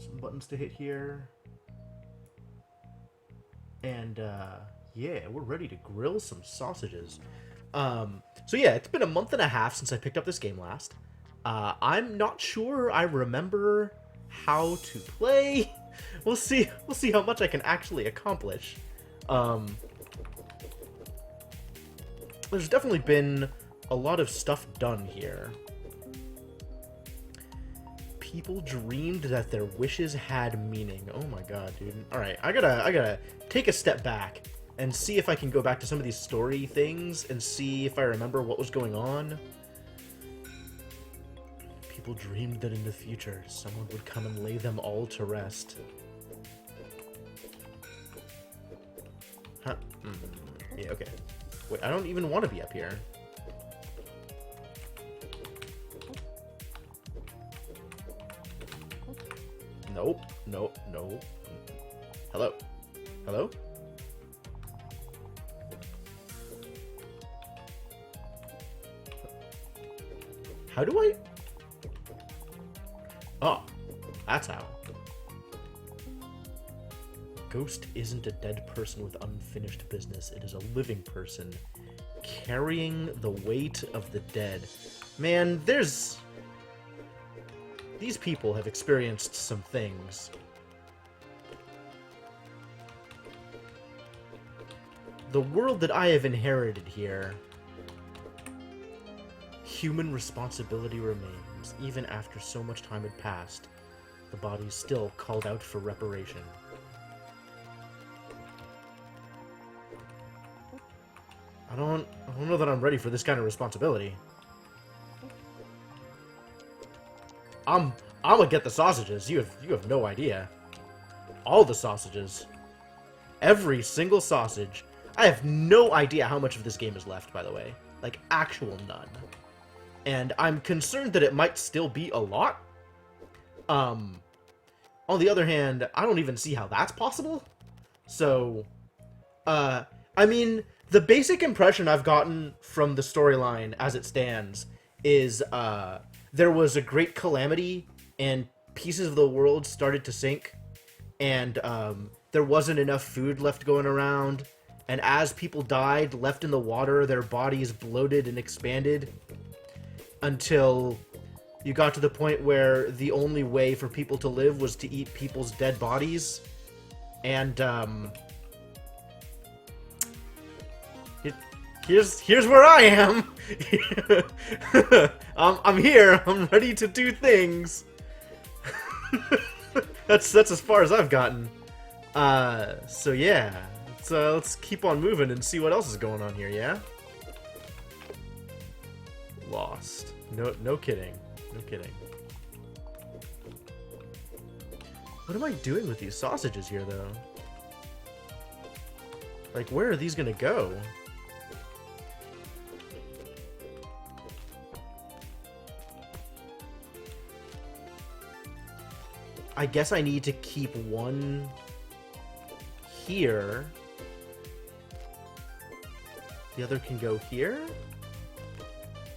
Some buttons to hit here. And, yeah, we're ready to grill some sausages. So yeah, it's been a month and a half since I picked up this game last. I'm not sure I remember how to play. We'll see how much I can actually accomplish. There's definitely been a lot of stuff done here. People dreamed that their wishes had meaning. Oh my god, dude. Alright, I gotta take a step back and see if I can go back to some of these story things and see if I remember what was going on. People dreamed that in the future, someone would come and lay them all to rest. Huh. Yeah, okay. Wait, I don't even want to be up here. Nope, nope, nope. Hello? Hello? How do I... Oh, that's how. Ghost isn't a dead person with unfinished business. It is a living person carrying the weight of the dead. Man, there's... These people have experienced some things. The world that I have inherited here... Human responsibility remains, even after so much time had passed. The body still called out for reparation. I don't know that I'm ready for this kind of responsibility. I'm gonna get the sausages. You have no idea. All the sausages. Every single sausage. I have no idea how much of this game is left, by the way. Like, actual none. And I'm concerned that it might still be a lot. On the other hand, I don't even see how that's possible. So, I mean, the basic impression I've gotten from the storyline as it stands is, there was a great calamity and pieces of the world started to sink, and there wasn't enough food left going around, and as people died, left in the water, their bodies bloated and expanded until you got to the point where the only way for people to live was to eat people's dead bodies, and here's where I am. I'm here. I'm ready to do things. that's as far as I've gotten. So yeah, let's keep on moving and see what else is going on here. Yeah. Lost. No kidding. No kidding. What am I doing with these sausages here, though? Like, where are these gonna go? I guess I need to keep one here. The other can go here?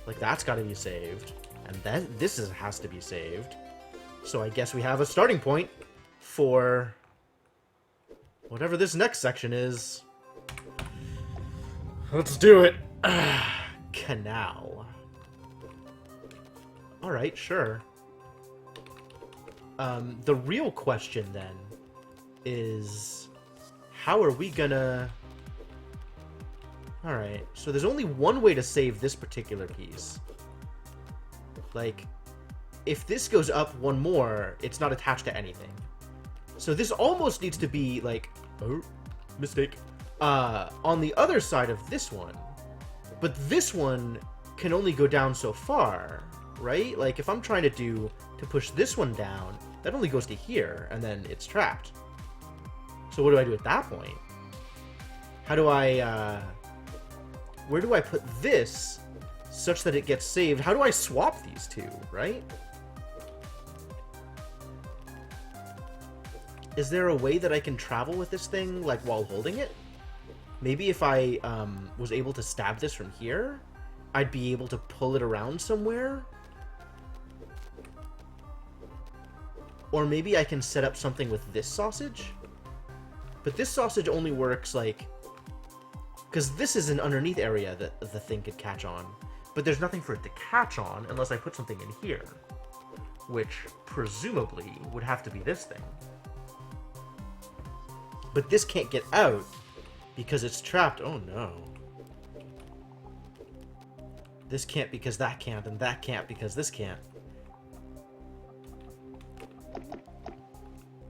Like, that's gotta be saved. And this has to be saved. So I guess we have a starting point for whatever this next section is. Let's do it. Canal. Alright, sure. The real question then is, how are we gonna... Alright, so there's only one way to save this particular piece. Like, if this goes up one more, it's not attached to anything. So this almost needs to be, like... Oh, mistake. On the other side of this one. But this one can only go down so far, right? Like, if I'm trying to push this one down, that only goes to here, and then it's trapped. So what do I do at that point? How do I, where do I put this such that it gets saved? How do I swap these two, right? Is there a way that I can travel with this thing, like, while holding it? Maybe if I, was able to stab this from here, I'd be able to pull it around somewhere? Or maybe I can set up something with this sausage. But this sausage only works, like... Because this is an underneath area that the thing could catch on. But there's nothing for it to catch on unless I put something in here. Which, presumably, would have to be this thing. But this can't get out because it's trapped. Oh, no. This can't because that can't, and that can't because this can't.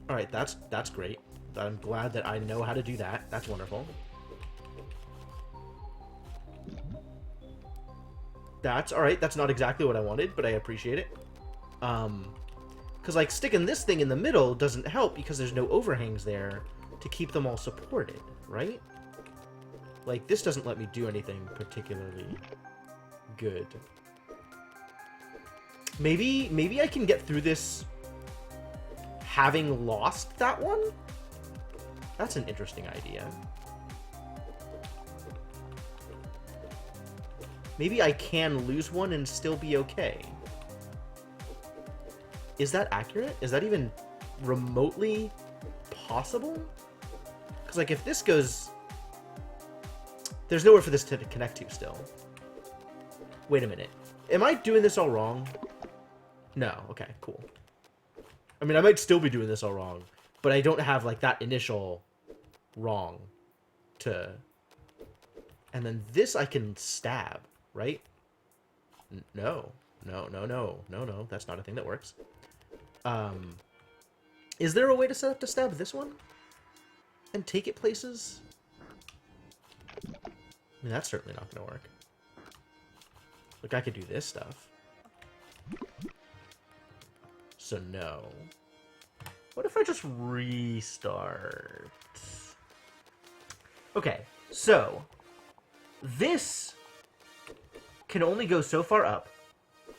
Alright, that's great. I'm glad that I know how to do that. That's wonderful. That's alright. That's not exactly what I wanted, but I appreciate it. Because, like, sticking this thing in the middle doesn't help because there's no overhangs there to keep them all supported, right? Like, this doesn't let me do anything particularly good. Maybe I can get through this having lost that one? That's an interesting idea. Maybe I can lose one and still be okay. Is that accurate? Is that even remotely possible? Because, like, if this goes... There's nowhere for this to connect to still. Wait a minute. Am I doing this all wrong? No. Okay, cool. I mean, I might still be doing this all wrong, but I don't have, like, that initial wrong to... And then this I can stab, right? No. No. That's not a thing that works. Is there a way to set up to stab this one? And take it places? I mean, that's certainly not going to work. Like, I could do this stuff. So, no. What if I just restart? Okay, so... This can only go so far up,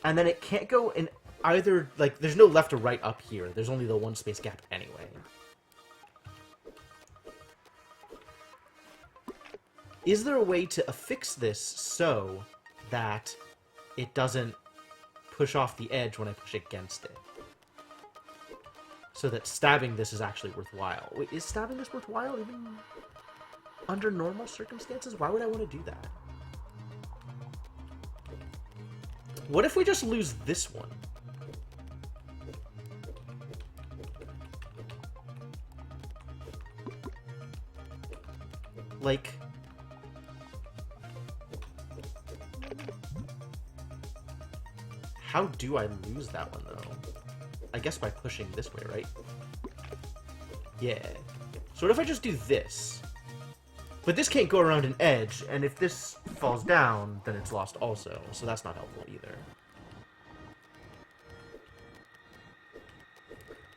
and then it can't go in either... Like, there's no left or right up here. There's only the one space gap anyway. Is there a way to affix this so that it doesn't push off the edge when I push against it? So that stabbing this is actually worthwhile. Wait, is stabbing this worthwhile even under normal circumstances? Why would I want to do that? What if we just lose this one? Like... How do I lose that one, though? I guess by pushing this way, right? Yeah. So what if I just do this? But this can't go around an edge, and if this falls down, then it's lost also. So that's not helpful either.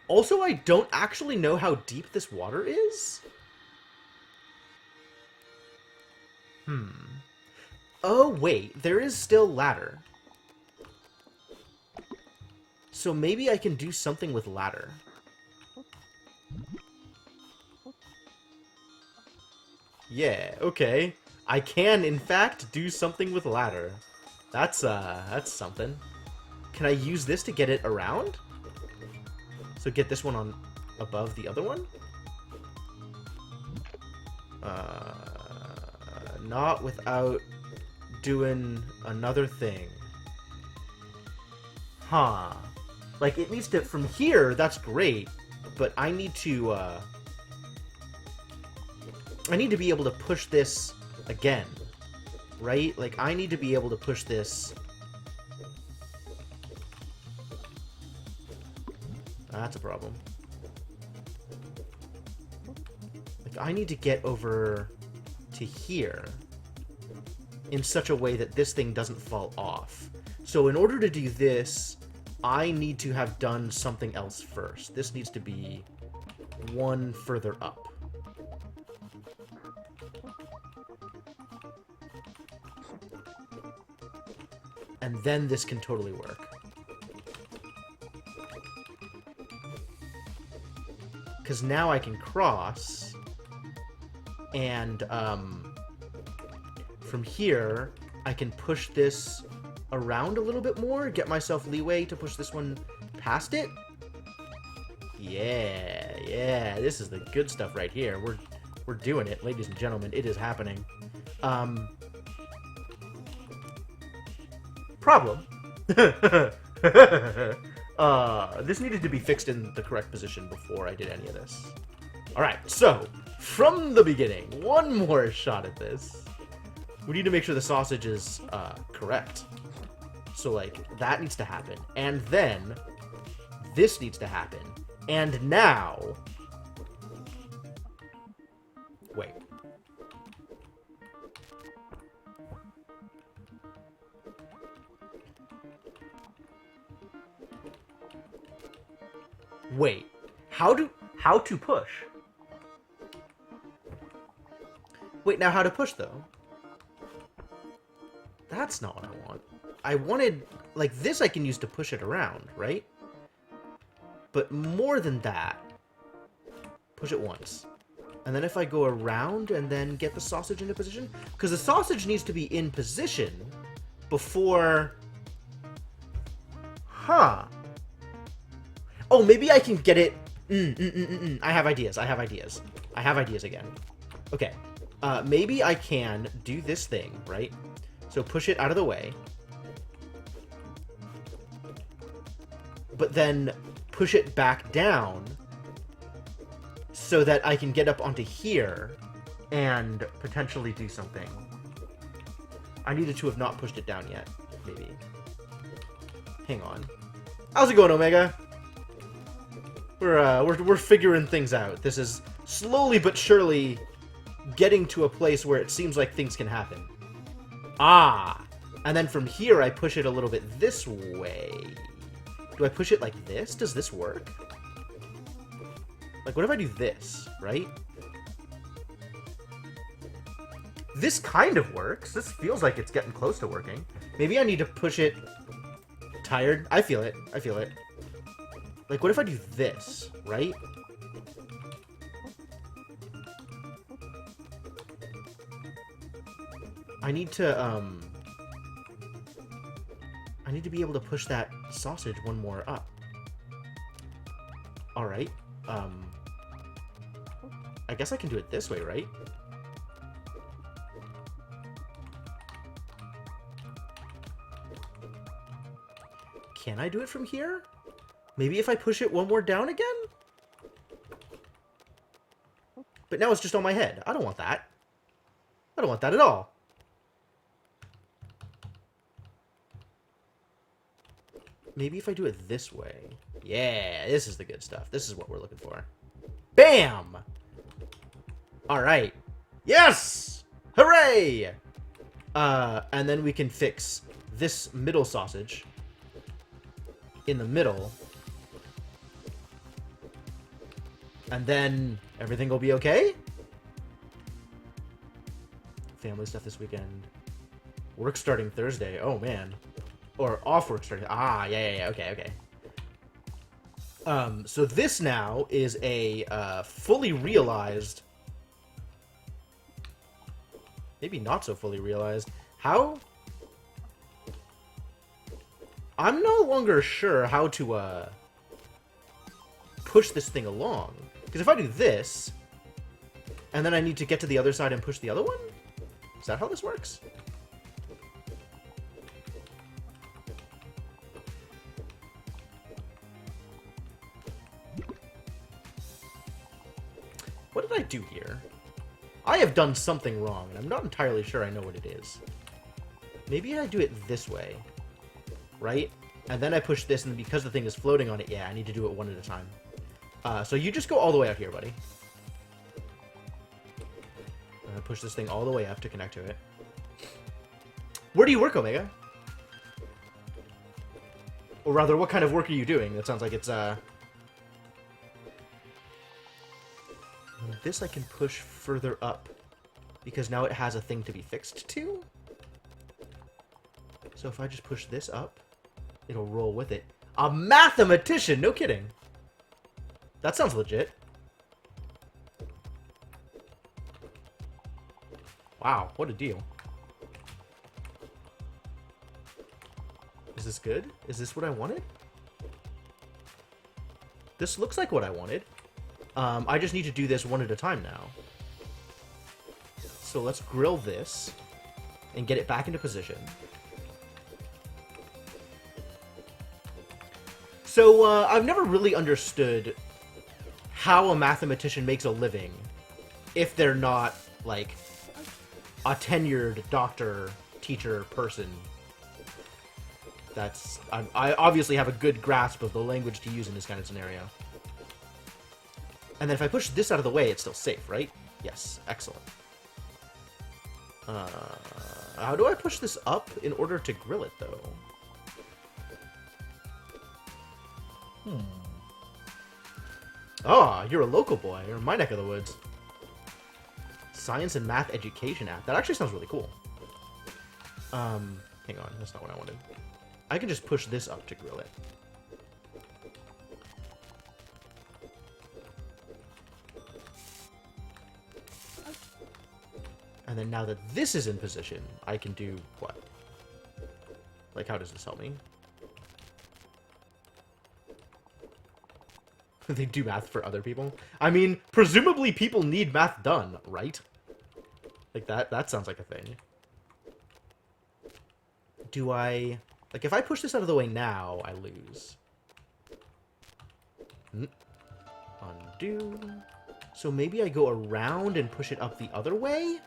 Also, I don't actually know how deep this water is. Oh, wait. There is still ladder. So maybe I can do something with ladder. Yeah, okay. I can, in fact, do something with ladder. That's something. Can I use this to get it around? So get this one on above the other one? Not without doing another thing. Huh. Like, it needs to... From here, that's great. But I need to, I need to be able to push this again. Right? Like, I need to be able to push this... That's a problem. Like, I need to get over to here in such a way that this thing doesn't fall off. So in order to do this, I need to have done something else first. This needs to be one further up. And then this can totally work. Because now I can cross, and from here, I can push this around a little bit more, get myself leeway to push this one past it. Yeah, yeah, this is the good stuff right here. We're doing it, ladies and gentlemen. It is happening. Problem. This needed to be fixed in the correct position before I did any of this. Alright, so, from the beginning, one more shot at this. We need to make sure the sausage is correct. So, like, that needs to happen. And then, this needs to happen. And now... Wait. Wait. How to push? Wait, now how to push, though? That's not what I want. I wanted... Like, this I can use to push it around, right? But more than that, push it once. And then if I go around and then get the sausage into position... Because the sausage needs to be in position before... Huh. Oh, maybe I can get it... I have ideas. I have ideas. I have ideas again. Okay. Maybe I can do this thing, right? So push it out of the way. But then push it back down so that I can get up onto here and potentially do something. I needed to have not pushed it down yet, maybe. Hang on. How's it going, Omega? We're figuring things out. This is slowly but surely getting to a place where it seems like things can happen. Ah! And then from here I push it a little bit this way. Do I push it like this? Does this work? Like, what if I do this, right? This kind of works. This feels like it's getting close to working. Maybe I need to push it... Tired? I feel it. I feel it. Like, what if I do this, right? I need to, I need to be able to push that sausage one more up. Alright. I guess I can do it this way, right? Can I do it from here? Maybe if I push it one more down again? But now it's just on my head. I don't want that. I don't want that at all. Maybe if I do it this way. Yeah, this is the good stuff. This is what we're looking for. Bam! Alright. Yes! Hooray! And then we can fix this middle sausage in the middle. And then everything will be okay? Family stuff this weekend. Work starting Thursday. Oh, man. Or off work starting. Ah, yeah. Okay. So this now is a fully realized... Maybe not so fully realized. How? I'm no longer sure how to push this thing along. Because if I do this, and then I need to get to the other side and push the other one? Is that how this works? What did I do here? I have done something wrong, and I'm not entirely sure I know what it is. Maybe I do it this way, right? And then I push this, and because the thing is floating on it, yeah, I need to do it one at a time. So you just go all the way out here, buddy. Push this thing all the way up to connect to it. Where do you work, Omega? Or rather, what kind of work are you doing? That sounds like it's, This I can push further up, because now it has a thing to be fixed to? So if I just push this up, it'll roll with it. A mathematician! No kidding! That sounds legit. Wow, what a deal. Is this good? Is this what I wanted? This looks like what I wanted. I just need to do this one at a time now. So let's grill this and get it back into position. So, I've never really understood how a mathematician makes a living if they're not, like, a tenured doctor, teacher, person. I obviously have a good grasp of the language to use in this kind of scenario. And then if I push this out of the way, it's still safe, right? Yes, excellent. How do I push this up in order to grill it, though? Oh, you're a local boy. You're in my neck of the woods. Science and Math Education app. That actually sounds really cool. Hang on. That's not what I wanted. I can just push this up to grill it. And then now that this is in position, I can do what? Like, how does this help me? They do math for other people? I mean, presumably people need math done, right? Like, that sounds like a thing. Do I... Like, if I push this out of the way now, I lose. Undo. So maybe I go around and push it up the other way?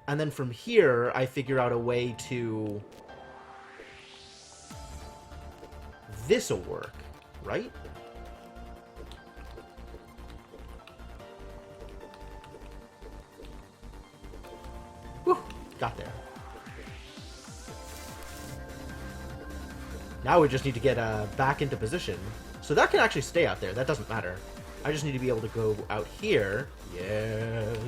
And then from here, I figure out a way to... This'll work, right? Whew, got there. Now we just need to get back into position. So that can actually stay out there. That doesn't matter. I just need to be able to go out here. Yes.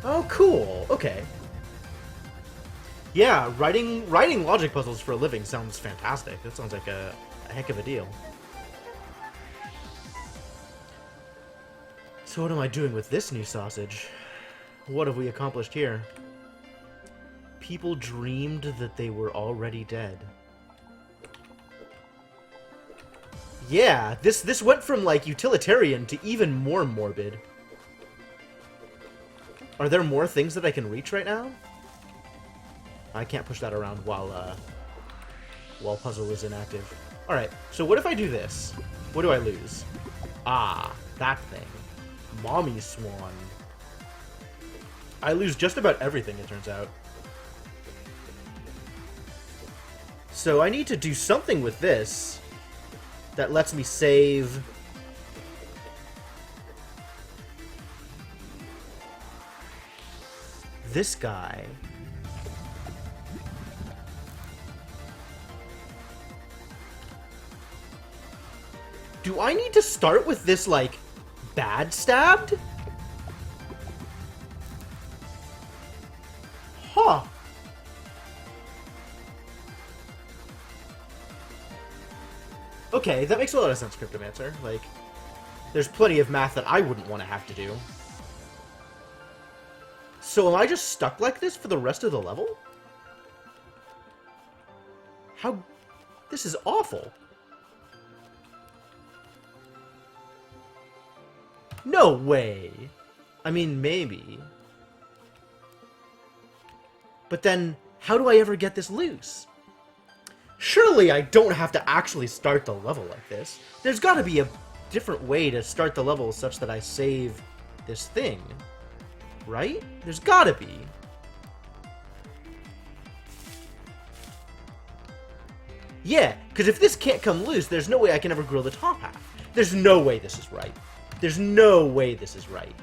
Oh, cool. Okay. Yeah, writing logic puzzles for a living sounds fantastic. That sounds like a heck of a deal. So what am I doing with this new sausage? What have we accomplished here? People dreamed that they were already dead. Yeah, this went from, like, utilitarian to even more morbid. Are there more things that I can reach right now? I can't push that around while puzzle is inactive. Alright, so what if I do this? What do I lose? Ah, that thing. Mommy Swan. I lose just about everything, it turns out. So I need to do something with this that lets me save... this guy. Do I need to start with this, like, bad stabbed? Huh. Okay, that makes a lot of sense, Cryptomancer. Like, there's plenty of math that I wouldn't want to have to do. So am I just stuck like this for the rest of the level? How... This is awful. No way. I mean, maybe. But then, how do I ever get this loose? Surely I don't have to actually start the level like this. There's gotta be a different way to start the level such that I save this thing. Right? There's gotta be. Yeah, because if this can't come loose, there's no way I can ever grill the top half. There's no way this is right. There's no way this is right.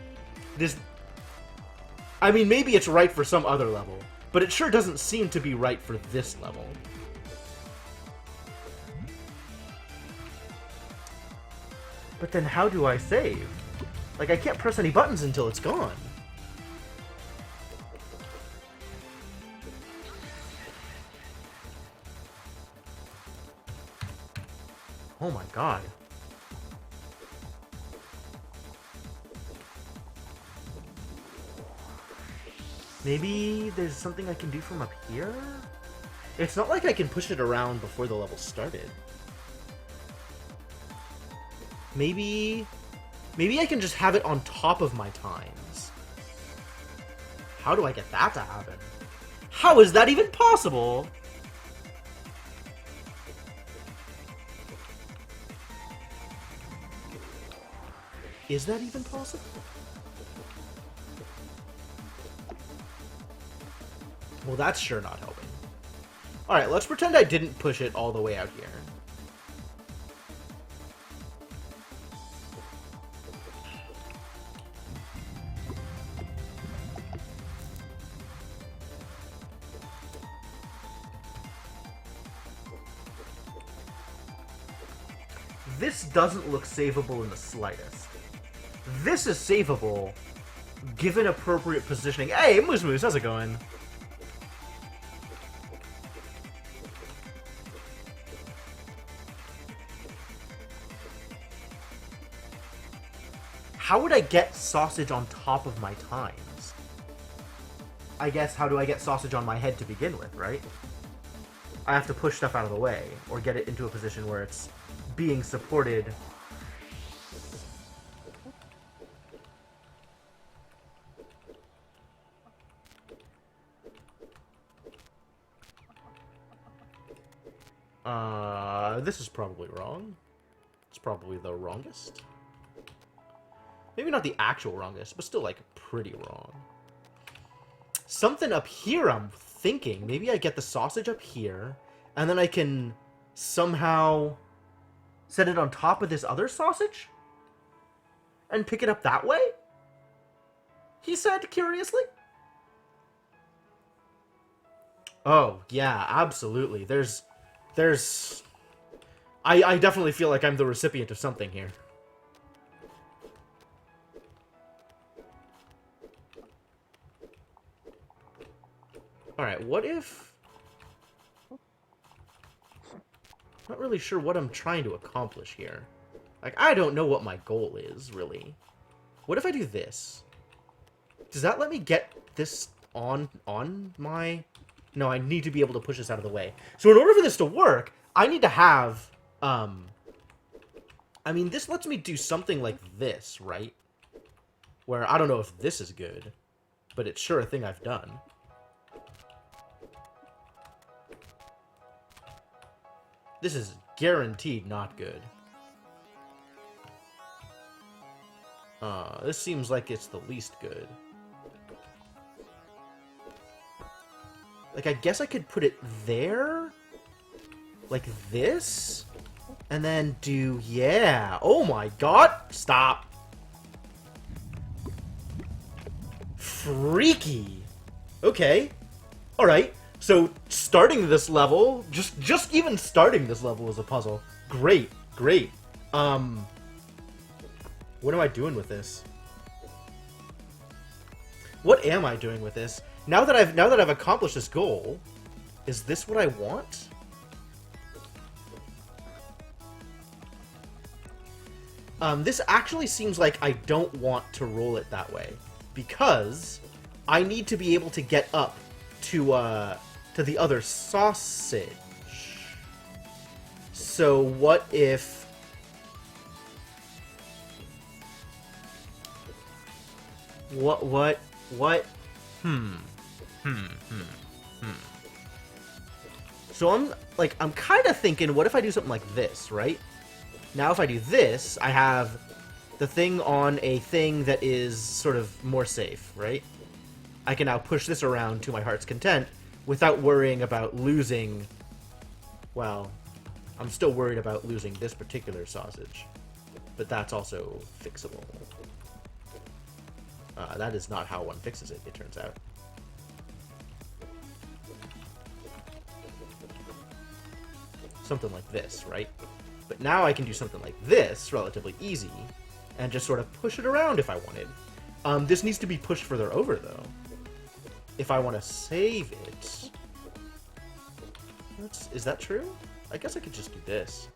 I mean, maybe it's right for some other level, but it sure doesn't seem to be right for this level. But then how do I save? Like, I can't press any buttons until it's gone. Oh my god. Maybe there's something I can do from up here? It's not like I can push it around before the level started. Maybe I can just have it on top of my times. How do I get that to happen? How is that even possible? Is that even possible? Well, that's sure not helping. Alright, let's pretend I didn't push it all the way out here. This doesn't look savable in the slightest. This is savable, given appropriate positioning. Hey, Moose Moose, how's it going? How would I get sausage on top of my times? I guess, how do I get sausage on my head to begin with, right? I have to push stuff out of the way, or get it into a position where it's being supported. This is probably wrong. It's probably the wrongest. Maybe not the actual wrongest, but still, like, pretty wrong. Something up here, I'm thinking. Maybe I get the sausage up here, and then I can somehow set it on top of this other sausage? And pick it up that way? He said, curiously. Oh, yeah, absolutely. I definitely feel like I'm the recipient of something here. Alright, what if... Not really sure what I'm trying to accomplish here. Like, I don't know what my goal is, really. What if I do this? Does that let me get this on my... No, I need to be able to push this out of the way. So in order for this to work, I need to have... I mean, this lets me do something like this, right? Where I don't know if this is good, but it's sure a thing I've done. This is guaranteed not good. This seems like it's the least good. Like, I guess I could put it there? Like this? And then do... Yeah! Oh my god! Stop! Freaky! Okay. Alright. So, starting this level... Just even starting this level is a puzzle. Great. Great. What am I doing with this? What am I doing with this? Now that I've accomplished this goal, is this what I want? This actually seems like I don't want to roll it that way, because I need to be able to get up to the other sausage. So what if... What? So I'm kind of thinking, what if I do something like this, right? Now if I do this, I have the thing on a thing that is sort of more safe, right? I can now push this around to my heart's content without worrying about losing... Well, I'm still worried about losing this particular sausage. But that's also fixable. That is not how one fixes it, it turns out. Something like this, right? But now I can do something like this, relatively easy, and just sort of push it around if I wanted. This needs to be pushed further over, though. If I want to save it... Is that true? I guess I could just do this.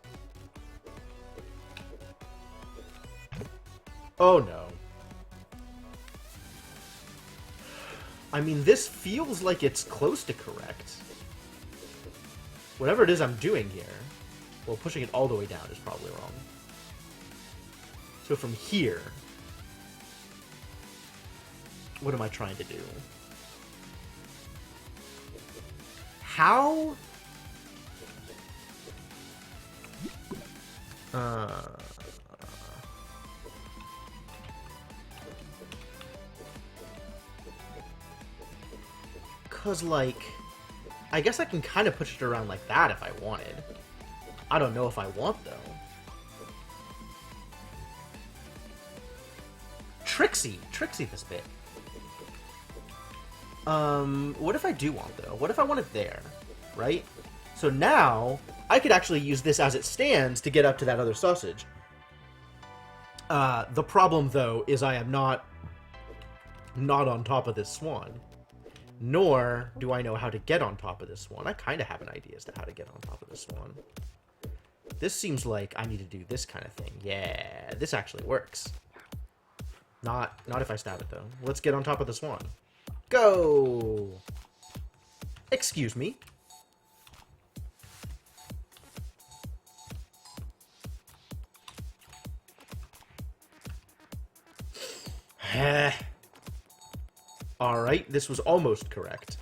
Oh, no. I mean, this feels like it's close to correct. Whatever it is I'm doing here, well, pushing it all the way down is probably wrong. So from here, what am I trying to do? How? Cause like, I guess I can kind of push it around like that if I wanted. I don't know if I want though. Tricksy this bit. What if I do want though? What if I want it there, right? So now I could actually use this as it stands to get up to that other sausage. The problem though is I am not on top of this swan. Nor do I know how to get on top of this swan. I kind of have an idea as to how to get on top of this swan. This seems like I need to do this kind of thing. Yeah, this actually works. Not if I stab it, though. Let's get on top of the swan. Go! Excuse me. Alright, this was almost correct.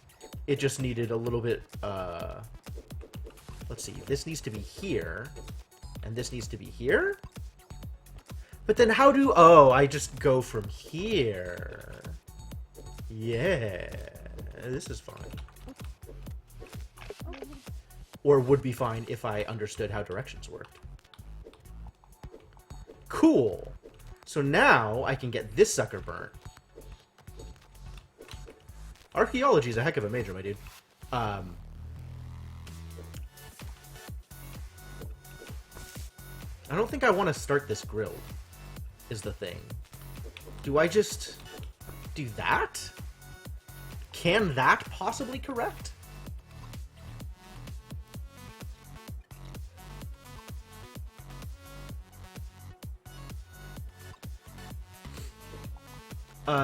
It just needed a little bit, let's see, this needs to be here, and this needs to be here? But then how do... Oh, I just go from here. Yeah, this is fine. Or would be fine if I understood how directions worked. Cool. So now I can get this sucker burnt. Archaeology is a heck of a major, my dude. I don't think I want to start this grilled, is the thing. Do I just do that? Can that possibly correct?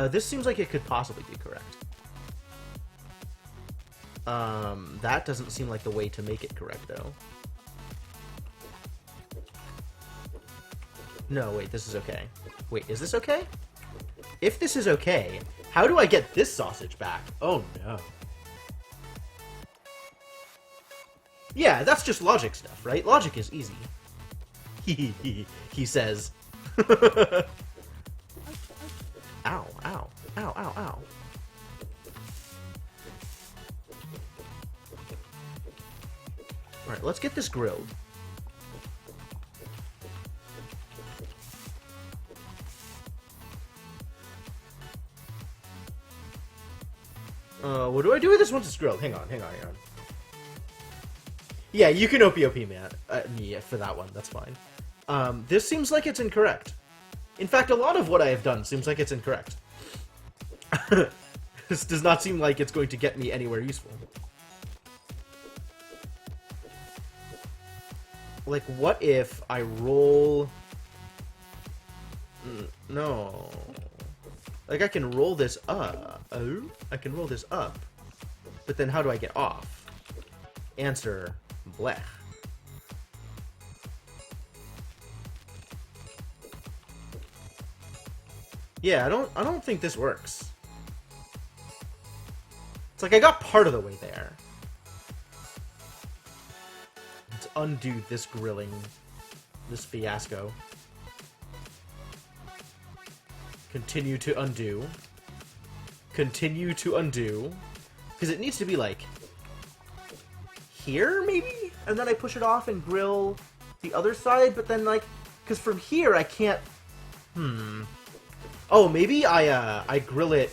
This seems like it could possibly be correct. That doesn't seem like the way to make it correct, though. No, wait, this is okay. Wait, is this okay? If this is okay, how do I get this sausage back? Oh, no. Yeah, that's just logic stuff, right? Logic is easy. He says. Ow, ow, ow, ow, ow. Alright, let's get this grilled. What do I do with this once it's grilled? Hang on. Yeah, you can OP me for that one, that's fine. This seems like it's incorrect. In fact, a lot of what I have done seems like it's incorrect. This does not seem like it's going to get me anywhere useful. Like, what if I roll... No. Like, I can roll this up. Oh? I can roll this up. But then how do I get off? Answer, blech. Yeah, I don't think this works. It's like I got part of the way there. Let's undo this grilling, this fiasco. Continue to undo. Continue to undo. Because it needs to be like here, maybe? And then I push it off and grill the other side, but then like, because from here I can't, Oh, maybe I grill it.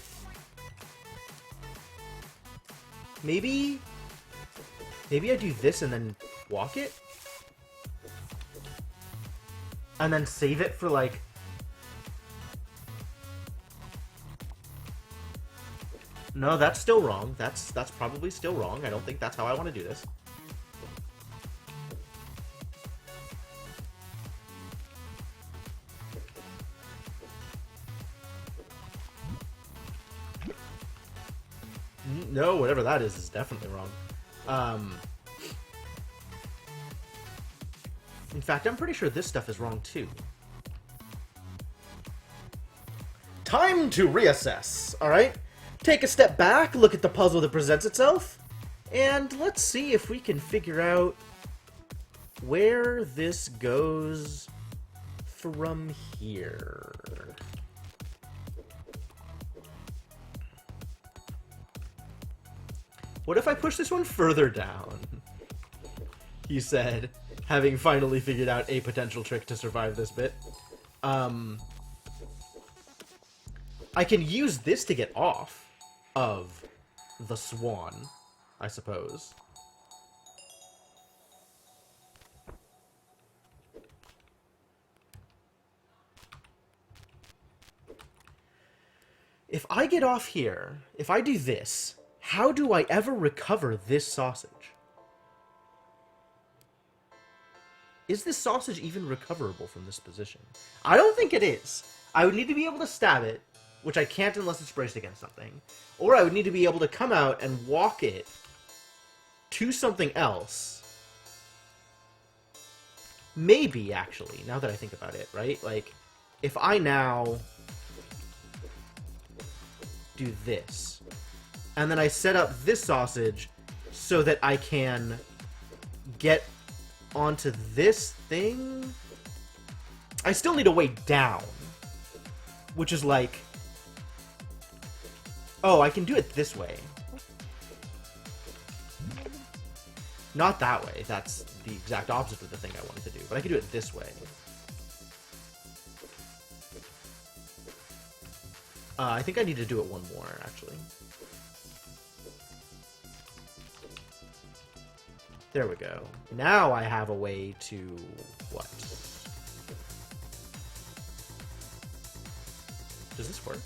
Maybe I do this and then walk it? And then save it for like... No, that's still wrong. That's probably still wrong. I don't think that's how I want to do this. No, whatever that is definitely wrong. In fact, I'm pretty sure this stuff is wrong too. Time to reassess, alright? Take a step back, look at the puzzle that presents itself, and let's see if we can figure out where this goes from here. What if I push this one further down? He said, having finally figured out a potential trick to survive this bit. I can use this to get off of the swan, I suppose. If I get off here, if I do this, how do I ever recover this sausage? Is this sausage even recoverable from this position? I don't think it is. I would need to be able to stab it, which I can't unless it's braced against something. Or I would need to be able to come out and walk it to something else. Maybe, actually, now that I think about it, right? Like, if I now do this, and then I set up this sausage so that I can get onto this thing, I still need a way down, which is like, oh, I can do it this way. Not that way. That's the exact opposite of the thing I wanted to do, but I can do it this way. I think I need to do it one more, actually. There we go. Now I have a way to... what? Does this work?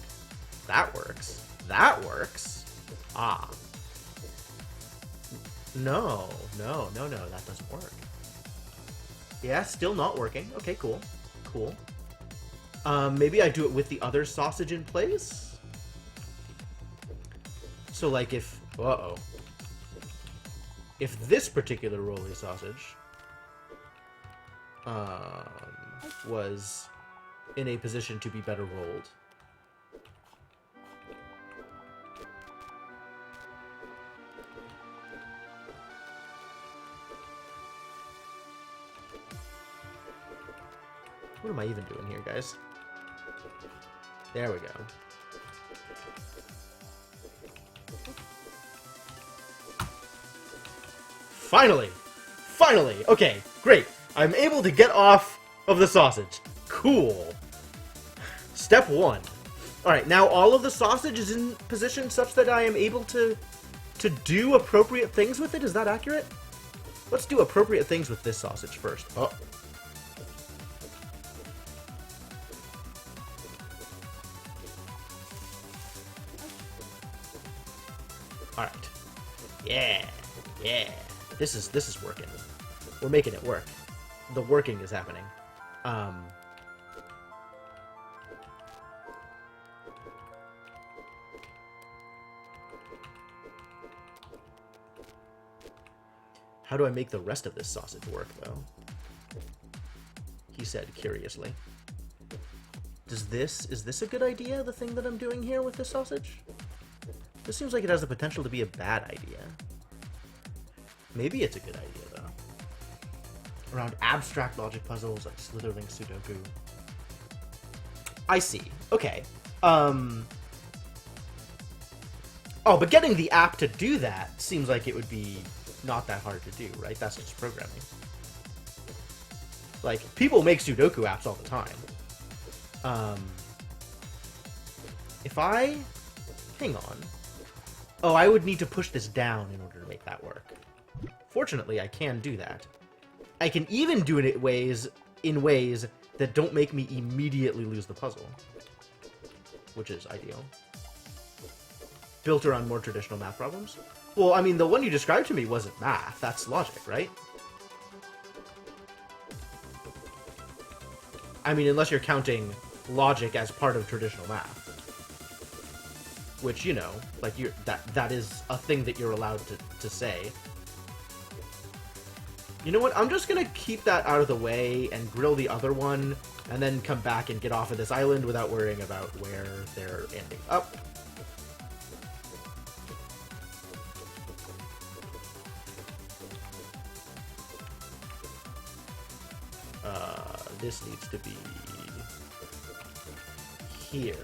That works. That works. Ah. No, that doesn't work. Yeah, still not working. Okay, cool. Cool. Maybe I do it with the other sausage in place? So, like, if... uh-oh. If this particular rolly sausage was in a position to be better rolled, what am I even doing here, guys? There we go. Finally! Finally! Okay, great. I'm able to get off of the sausage. Cool. Step 1. Alright, now all of the sausage is in position such that I am able to do appropriate things with it. Is that accurate? Let's do appropriate things with this sausage first. Oh. Alright. Yeah. Yeah. This is working. We're making it work. The working is happening. How do I make the rest of this sausage work, though? He said curiously. Is this a good idea, the thing that I'm doing here with this sausage? This seems like it has the potential to be a bad idea. Maybe it's a good idea, though. Around abstract logic puzzles like Slitherlink Sudoku. I see. Okay. Oh, but getting the app to do that seems like it would be not that hard to do, right? That's just programming. Like, people make Sudoku apps all the time. If I... hang on. Oh, I would need to push this down in order to make that work. Fortunately, I can do that. I can even do it in ways that don't make me immediately lose the puzzle. Which is ideal. Built around more traditional math problems. Well, I mean, the one you described to me wasn't math. That's logic, right? I mean, unless you're counting logic as part of traditional math. which, you know, like, that is a thing that you're allowed to say. You know what? I'm just gonna keep that out of the way and grill the other one, and then come back and get off of this island without worrying about where they're ending up. This needs to be here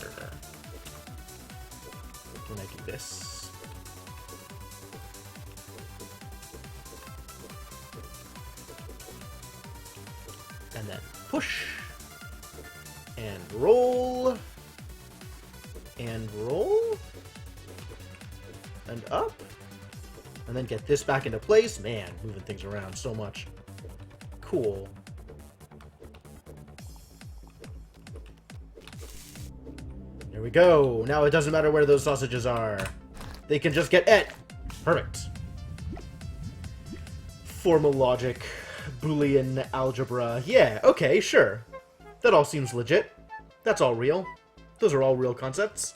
when I do this. And then push and roll and roll and up, and then get this back into place. Man, moving things around so much. Cool. There we go. Now it doesn't matter where those sausages are. They can just get it. Perfect. Formal logic. Boolean algebra. Yeah, okay, sure. That all seems legit. That's all real. Those are all real concepts.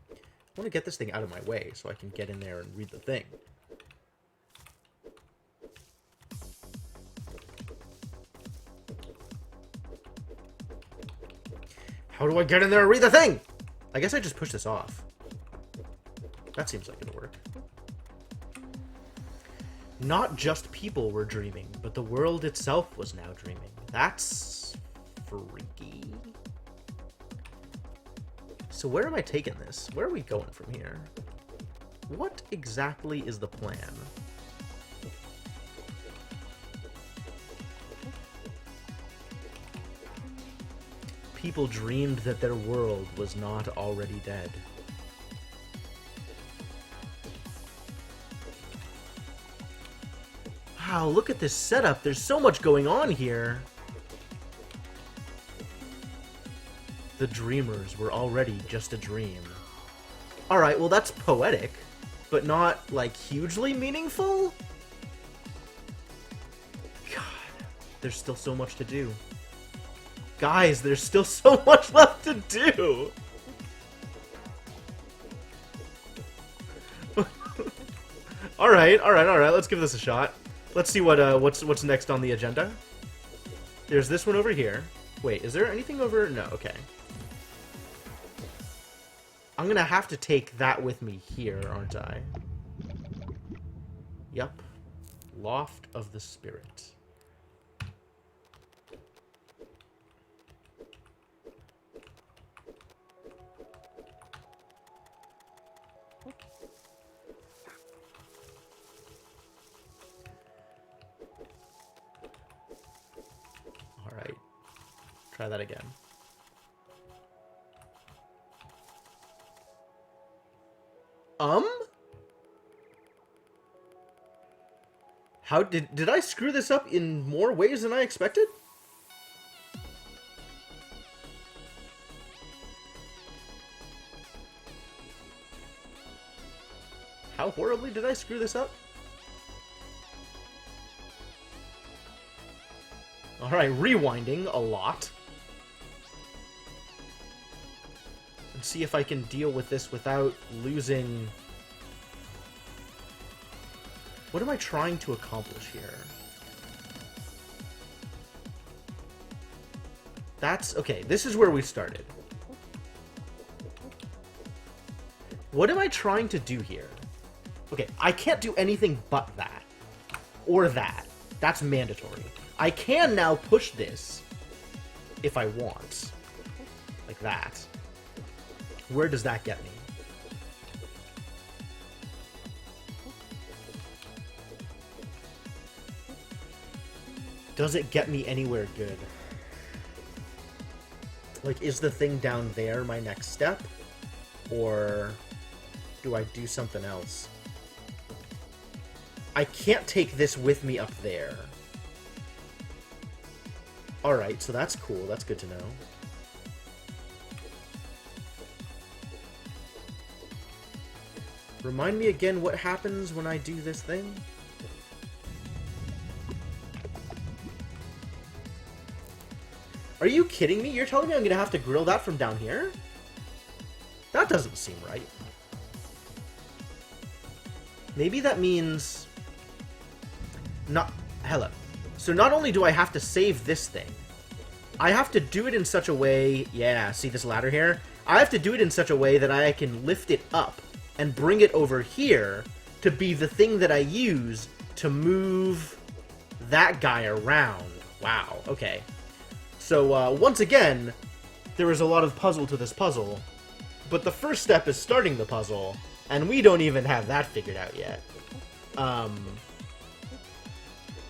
I want to get this thing out of my way so I can get in there and read the thing. How do I get in there and read the thing? I guess I just push this off. That seems like it'll work. Not just people were dreaming, but the world itself was now dreaming. That's freaky. So where am I taking this? Where are we going from here? What exactly is the plan? People dreamed that their world was not already dead. Wow, look at this setup. There's so much going on here. The dreamers were already just a dream. Alright, well that's poetic, but not, like, hugely meaningful? God, there's still so much to do. Guys, there's still so much left to do! Alright, let's give this a shot. Let's see what's next on the agenda. There's this one over here. Wait, is there anything over... No, okay. I'm gonna have to take that with me here, aren't I? Yup. Loft of the Spirit. Alright. Try that again. How did I screw this up in more ways than I expected? How horribly did I screw this up? Alright, rewinding a lot. And see if I can deal with this without losing... What am I trying to accomplish here? That's... Okay, this is where we started. What am I trying to do here? Okay, I can't do anything but that. Or that. That's mandatory. I can now push this if I want. Like that. Where does that get me? Does it get me anywhere good? Like, is the thing down there my next step? Or do I do something else? I can't take this with me up there. Alright, so that's cool. That's good to know. Remind me again what happens when I do this thing? Are you kidding me? You're telling me I'm gonna have to grill that from down here? That doesn't seem right. Maybe that means... Not... Hello. So not only do I have to save this thing, I have to do it in such a way... Yeah, see this ladder here? I have to do it in such a way that I can lift it up and bring it over here to be the thing that I use to move that guy around. Wow, okay. So, once again, there is a lot of puzzle to this puzzle, but the first step is starting the puzzle, and we don't even have that figured out yet. I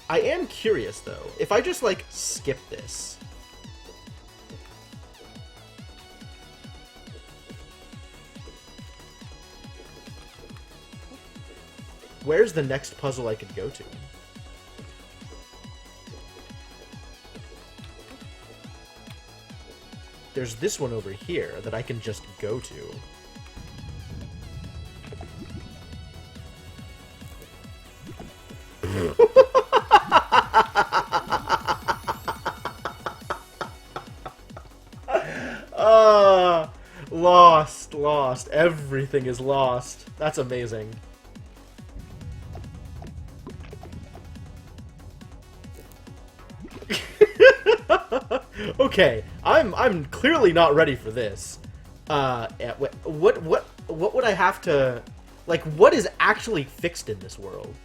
am curious, though. If I just, like, skip this... Where's the next puzzle I could go to? There's this one over here that I can just go to. Lost. Everything is lost. That's amazing. Okay, I'm clearly not ready for this. Yeah, what would I have to... Like, what is actually fixed in this world?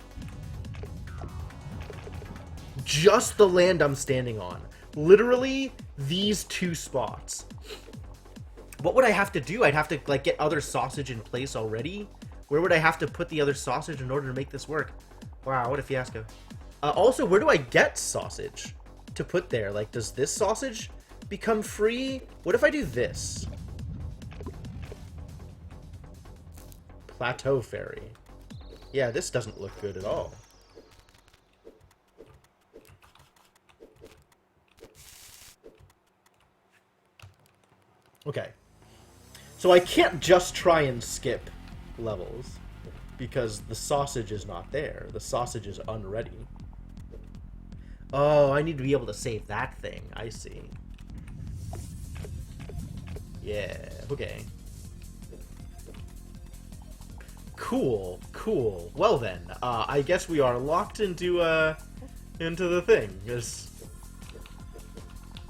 Just the land I'm standing on. Literally, these two spots. What would I have to do? I'd have to, like, get other sausage in place already? Where would I have to put the other sausage in order to make this work? Wow, what a fiasco. Also, where do I get sausage to put there? Like, does this sausage become free? What if I do this? Plateau Ferry. Yeah, this doesn't look good at all. Okay. So I can't just try and skip levels, because the sausage is not there. The sausage is unready. Oh, I need to be able to save that thing. I see. Yeah, okay. Cool, cool. Well then, I guess we are locked into the thing.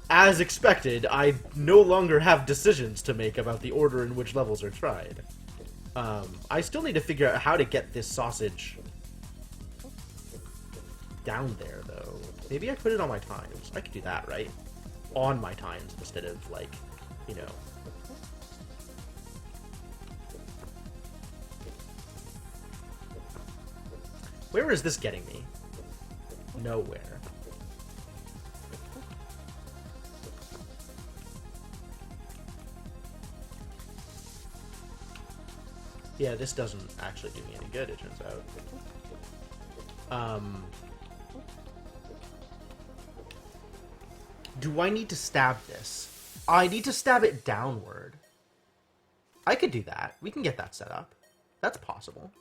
As expected, I no longer have decisions to make about the order in which levels are tried. I still need to figure out how to get this sausage down there, though. Maybe I put it on my times. I could do that, right? On my times instead of, like, you know... Where is this getting me? Nowhere. Yeah, this doesn't actually do me any good, it turns out. Do I need to stab this? I need to stab it downward. I could do that. We can get that set up. That's possible.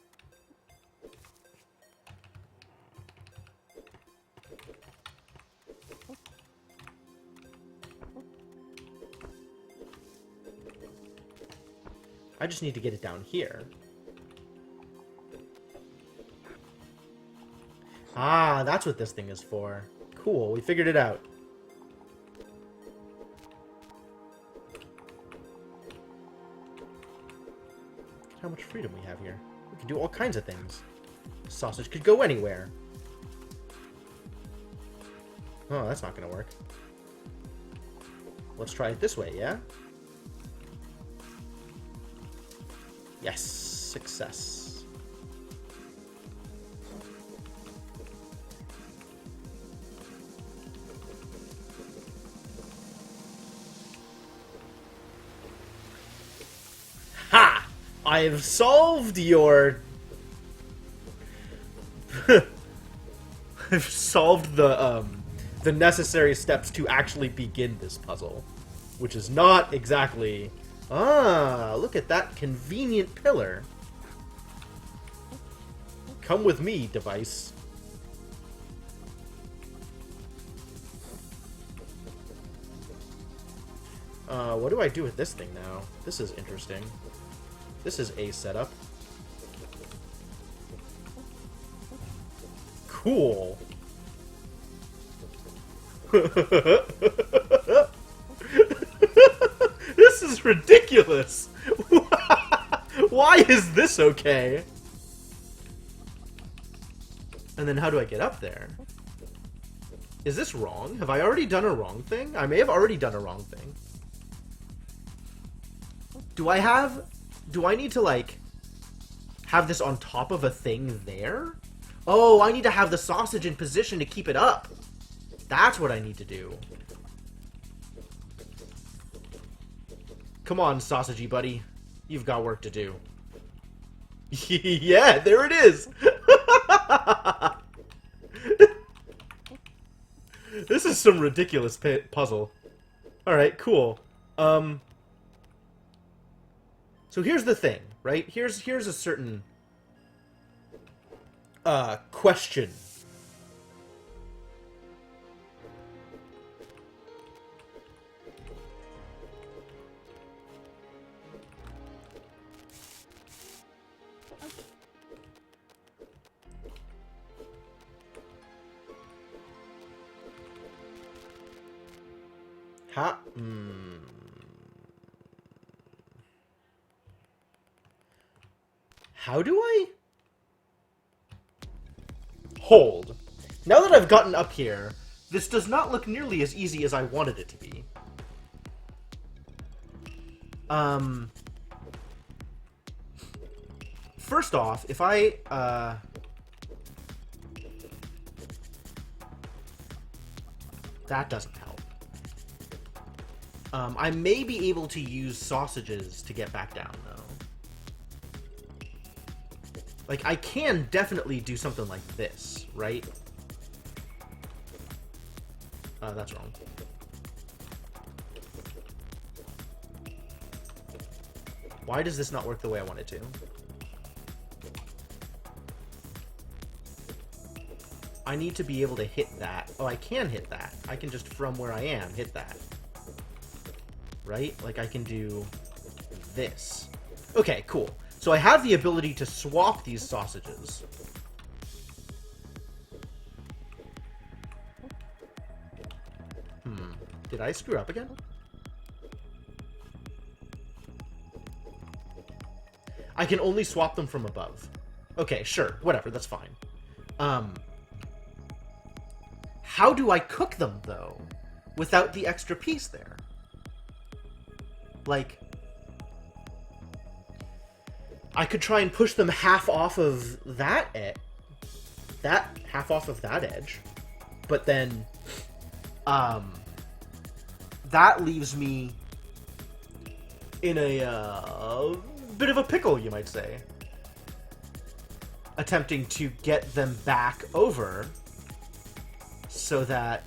I just need to get it down here. Ah, that's what this thing is for. Cool, we figured it out. Look at how much freedom we have here. We can do all kinds of things. Sausage could go anywhere. Oh, that's not gonna work. Let's try it this way, yeah? Yes, success. Ha! I've solved your... I've solved the necessary steps to actually begin this puzzle. Which is not exactly... Ah, look at that convenient pillar. Come with me, device. What do I do with this thing now? This is interesting. This is a setup. Cool. This is ridiculous. Why is this okay? And then how do I get up there? Is this wrong? Have I already done a wrong thing? I may have already done a wrong thing. Do I need to, like, have this on top of a thing there? Oh, I need to have the sausage in position to keep it up. That's what I need to do. Come on, sausagey buddy. You've got work to do. Yeah, there it is! This is some ridiculous puzzle. Alright, cool. So here's the thing, right? Here's a certain question. How do I hold? Now that I've gotten up here, this does not look nearly as easy as I wanted it to be. First off, if I, that doesn't help. I may be able to use sausages to get back down, though. Like, I can definitely do something like this, right? That's wrong. Why does this not work the way I want it to? I need to be able to hit that. Oh, I can hit that. I can just, from where I am, hit that. Right? Like, I can do this. Okay, cool. So I have the ability to swap these sausages. Did I screw up again? I can only swap them from above. Okay, sure. Whatever, that's fine. How do I cook them, though, without the extra piece there? Like, I could try and push them half off of that edge. Half off of that edge. But then, that leaves me in a bit of a pickle, you might say. Attempting to get them back over so that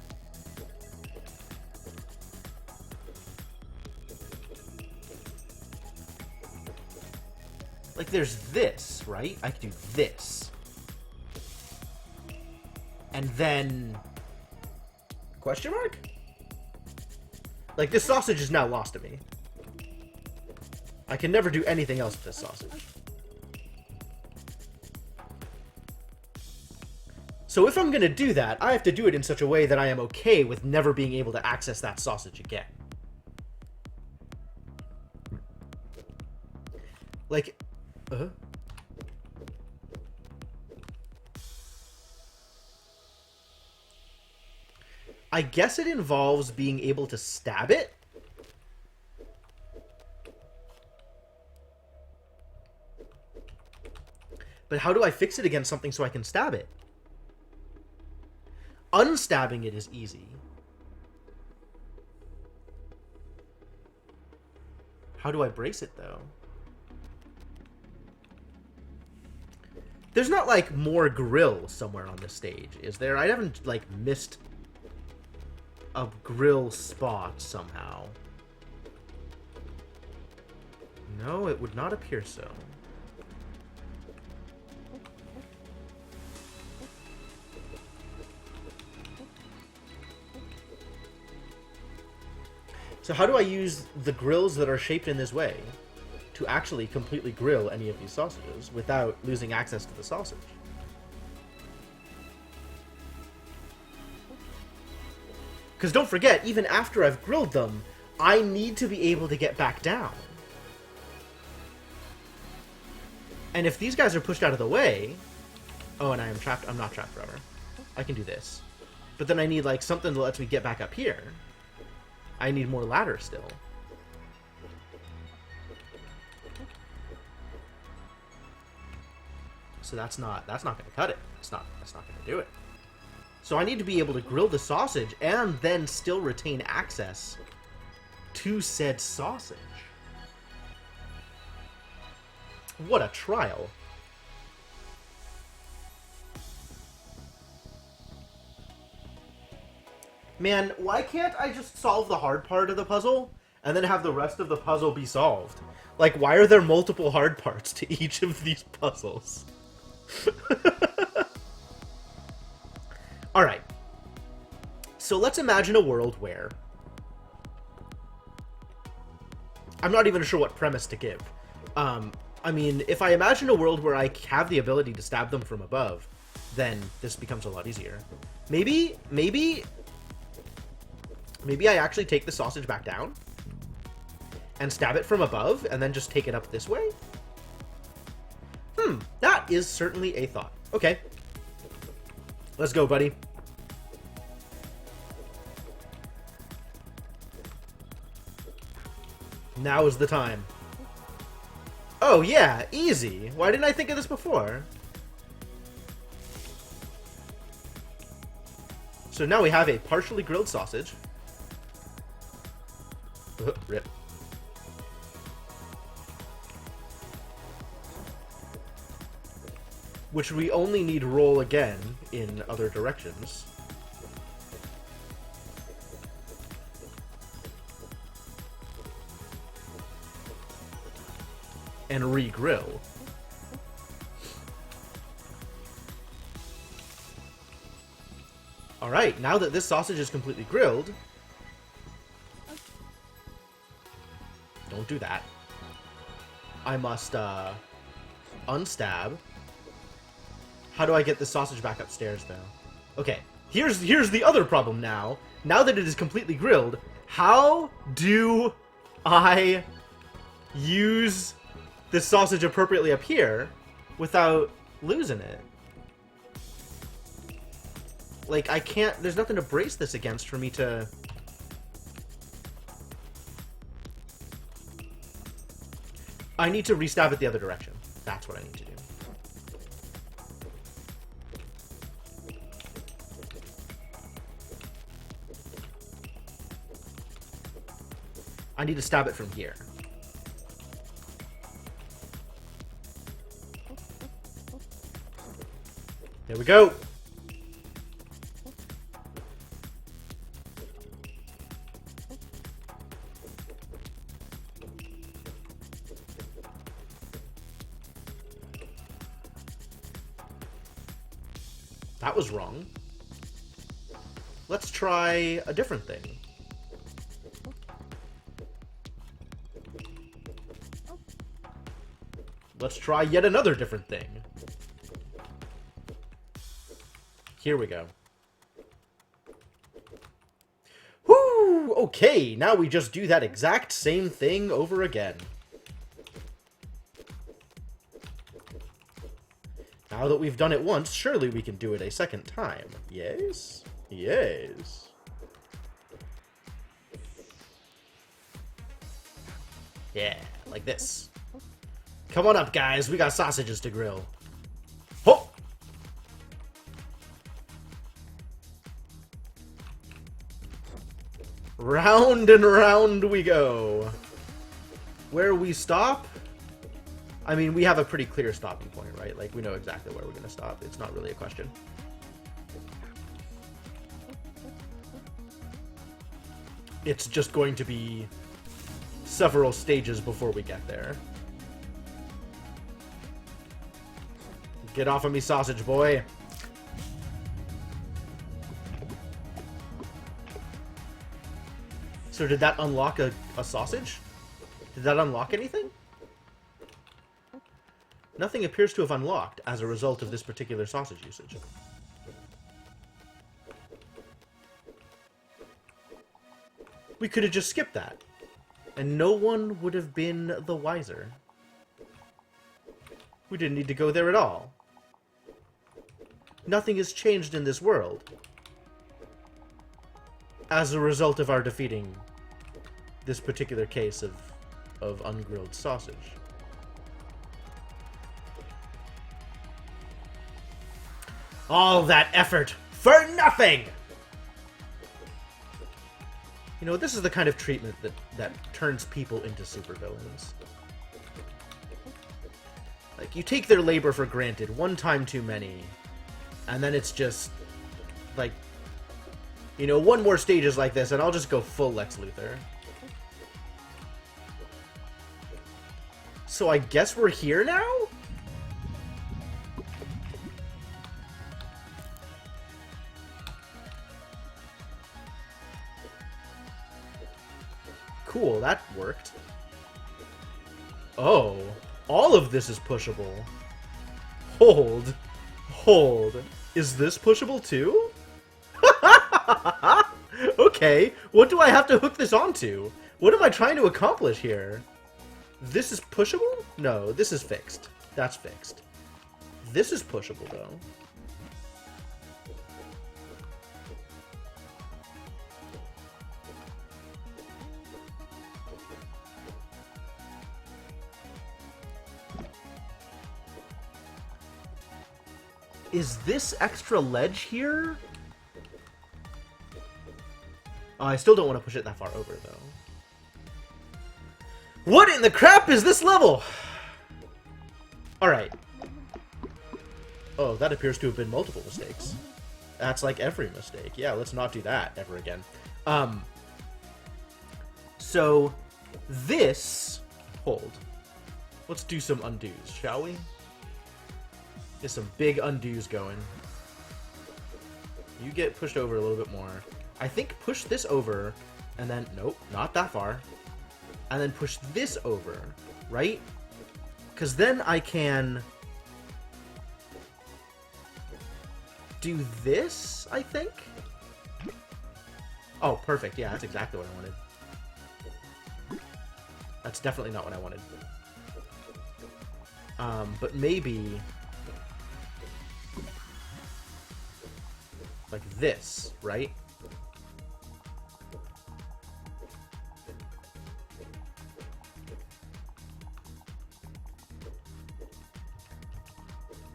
like there's this, right? I can do this. And then question mark? Like, this sausage is now lost to me. I can never do anything else with this sausage. So if I'm going to do that, I have to do it in such a way that I am okay with never being able to access that sausage again. Like, I guess it involves being able to stab it. But how do I fix it against something so I can stab it? Unstabbing it is easy. How do I brace it, though? There's not, like, more grill somewhere on this stage, is there? I haven't, like, missed a grill spot somehow. No, it would not appear so. So how do I use the grills that are shaped in this way to actually completely grill any of these sausages without losing access to the sausage? Because don't forget, even after I've grilled them, I need to be able to get back down. And if these guys are pushed out of the way... Oh, and I am trapped. I'm not trapped forever. I can do this. But then I need, like, something that lets me get back up here. I need more ladder still. So that's not going to cut it. That's not going to do it. So I need to be able to grill the sausage and then still retain access to said sausage. What a trial. Man, why can't I just solve the hard part of the puzzle and then have the rest of the puzzle be solved? Like, why are there multiple hard parts to each of these puzzles? Alright. So let's imagine a world where... I'm not even sure what premise to give. I mean, if I imagine a world where I have the ability to stab them from above, then this becomes a lot easier. Maybe I actually take the sausage back down and stab it from above and then just take it up this way? That is certainly a thought. Okay. Let's go, buddy. Now is the time. Oh, yeah, easy. Why didn't I think of this before? So now we have a partially grilled sausage. Rip. Which we only need roll again in other directions. And re-grill. Alright, now that this sausage is completely grilled... Don't do that. I must, unstab. How do I get the sausage back upstairs, though? Okay, here's the other problem now. Now that it is completely grilled, how do I use this sausage appropriately up here without losing it? Like, I can't... There's nothing to brace this against for me to... I need to restab it the other direction. That's what I need to do. I need to stab it from here. There we go. That was wrong. Let's try a different thing. Let's try yet another different thing. Here we go. Whoo! Okay, now we just do that exact same thing over again. Now that we've done it once, surely we can do it a second time. Yes? Yes. Yeah, like this. Come on up, guys. We got sausages to grill. Ho! Round and round we go. Where we stop? I mean, we have a pretty clear stopping point, right? Like, we know exactly where we're going to stop. It's not really a question. It's just going to be several stages before we get there. Get off of me, sausage boy. So did that unlock a sausage? Did that unlock anything? Nothing appears to have unlocked as a result of this particular sausage usage. We could have just skipped that, and no one would have been the wiser. We didn't need to go there at all. Nothing has changed in this world as a result of our defeating this particular case of ungrilled sausage. All that effort for nothing! You know, this is the kind of treatment that turns people into supervillains. Like, you take their labor for granted one time too many, and then it's just, like, you know, one more stage is like this, and I'll just go full Lex Luthor. So I guess we're here now? Cool, that worked. Oh, all of this is pushable. Hold. Hold. Is this pushable too? Okay, what do I have to hook this onto? What am I trying to accomplish here? This is pushable? No, this is fixed. That's fixed. This is pushable, though. Is this extra ledge here? Oh, I still don't want to push it that far over, though. What in the crap is this level? Alright. Oh, that appears to have been multiple mistakes. That's like every mistake. Yeah, let's not do that ever again. So, this... Hold. Let's do some undos, shall we? Get some big undos going. You get pushed over a little bit more. I think push this over, and then... Nope, not that far. And then push this over, right? Because then I can... do this, I think? Oh, perfect. Yeah, that's exactly what I wanted. That's definitely not what I wanted. But maybe... like this, right?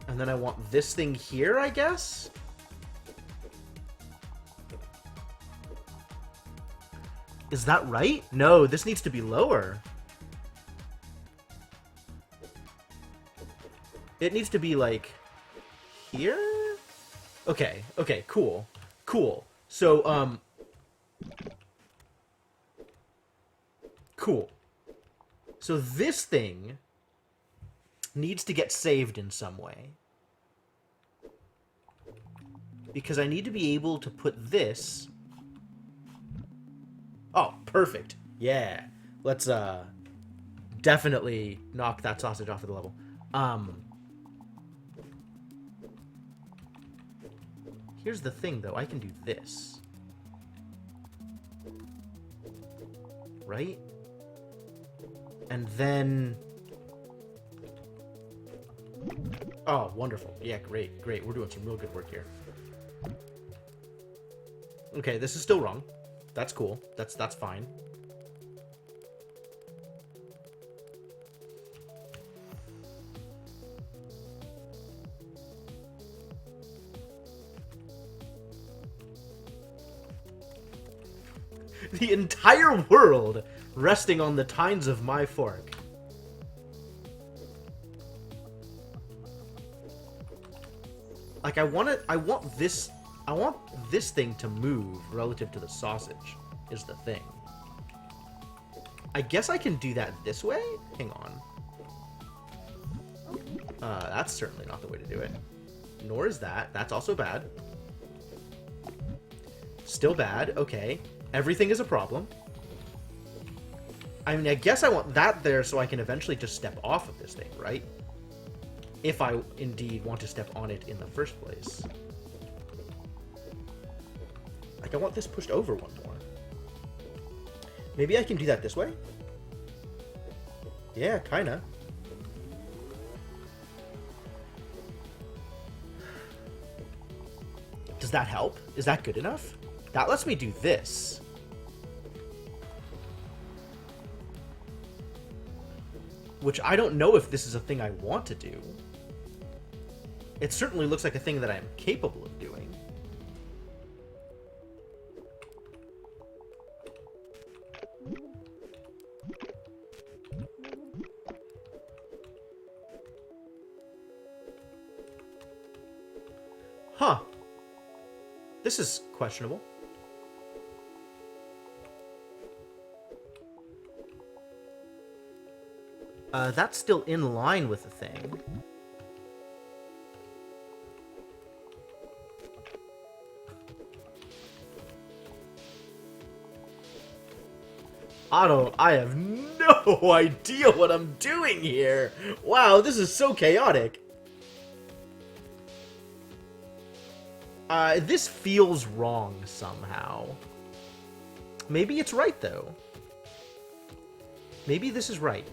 And then I want this thing here, I guess? Is that right? No, this needs to be lower. It needs to be, like, here? Okay, okay, cool. Cool. So, cool. So this thing needs to get saved in some way. Because I need to be able to put this... Oh, perfect. Yeah. Let's, definitely knock that sausage off of the level. Here's the thing, though. I can do this. Right? And then... Oh, wonderful. Yeah, great, great. We're doing some real good work here. Okay, this is still wrong. That's cool. That's fine. The entire world resting on the tines of my fork. Like, I want this thing to move relative to the sausage, is the thing. I guess I can do that this way? Hang on. That's certainly not the way to do it. Nor is that. That's also bad. Still bad. Okay. Everything is a problem. I mean, I guess I want that there so I can eventually just step off of this thing, right? If I indeed want to step on it in the first place. Like, I want this pushed over one more. Maybe I can do that this way? Yeah, kinda. Does that help? Is that good enough? That lets me do this. Which I don't know if this is a thing I want to do. It certainly looks like a thing that I'm capable of doing. Huh. This is questionable. That's still in line with the thing. I have no idea what I'm doing here. Wow, this is so chaotic. This feels wrong somehow. Maybe it's right, though. Maybe this is right.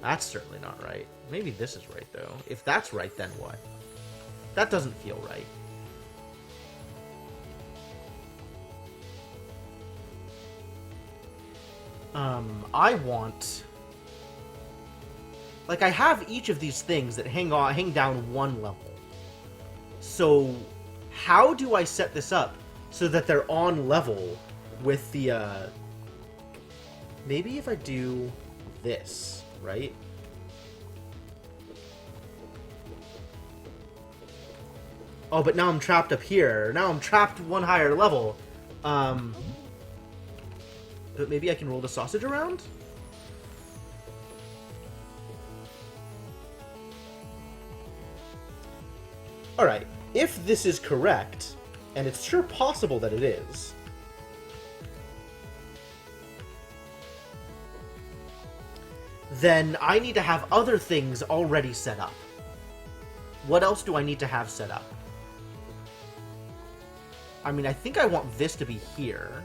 That's certainly not right. Maybe this is right, though. If that's right, then what? That doesn't feel right. I want... Like, I have each of these things that hang down one level. So, how do I set this up so that they're on level with the, Maybe if I do this, right? Oh, but now I'm trapped up here. Now I'm trapped one higher level. But maybe I can roll the sausage around? Alright, if this is correct, and it's sure possible that it is, then I need to have other things already set up. What else do I need to have set up? I mean, I think I want this to be here.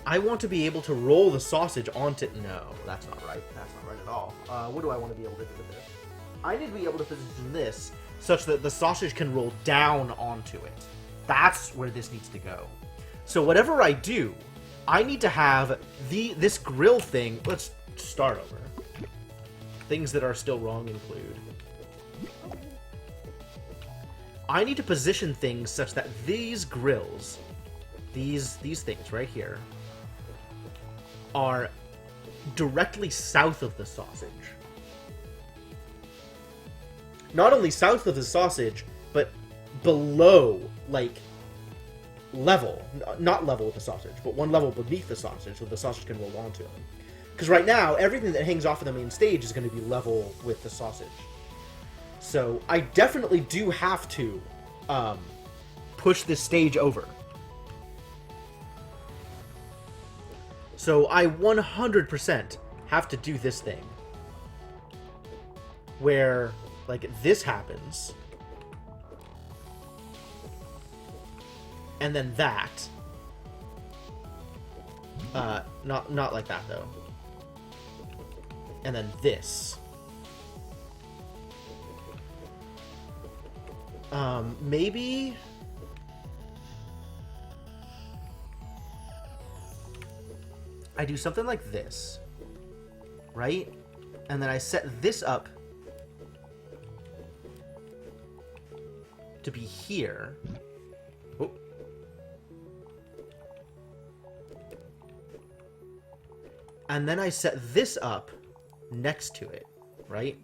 I want to be able to roll the sausage onto... No, that's not right. That's not right at all. What do I want to be able to do with this? I need to be able to position this such that the sausage can roll down onto it. That's where this needs to go. So whatever I do, I need to have this grill thing... Let's start over. Things that are still wrong include... I need to position things such that these grills, these things right here, are directly south of the sausage. Not only south of the sausage, but below, like, level. Not level with the sausage, but one level beneath the sausage so the sausage can roll onto them. Because right now, everything that hangs off of the main stage is going to be level with the sausage. So I definitely do have to push this stage over. So I 100% have to do this thing. Where, like, this happens. And then that. Not like that, though. And then this. Maybe... I do something like this, right? And then I set this up to be here. Oh. And then I set this up next to it, right?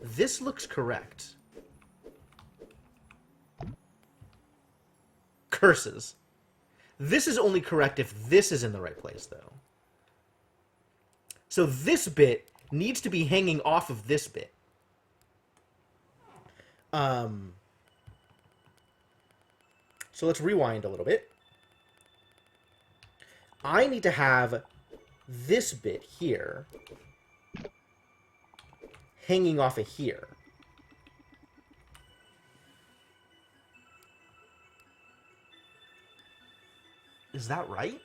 This looks correct. Curses. This is only correct if this is in the right place, though. So this bit needs to be hanging off of this bit. So let's rewind a little bit. I need to have this bit here hanging off of here. Is that right?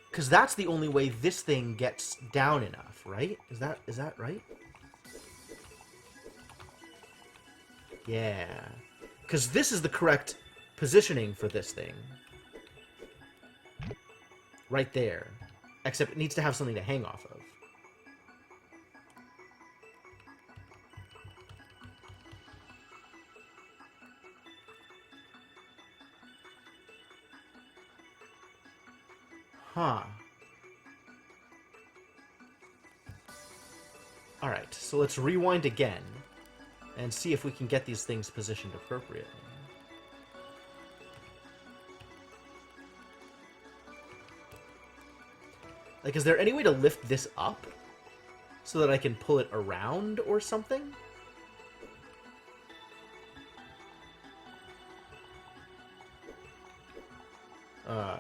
Because that's the only way this thing gets down enough, right? Is that right? Yeah. Because this is the correct positioning for this thing. Right there. Except it needs to have something to hang off of. Huh. Alright, so let's rewind again and see if we can get these things positioned appropriately. Like, is there any way to lift this up so that I can pull it around or something?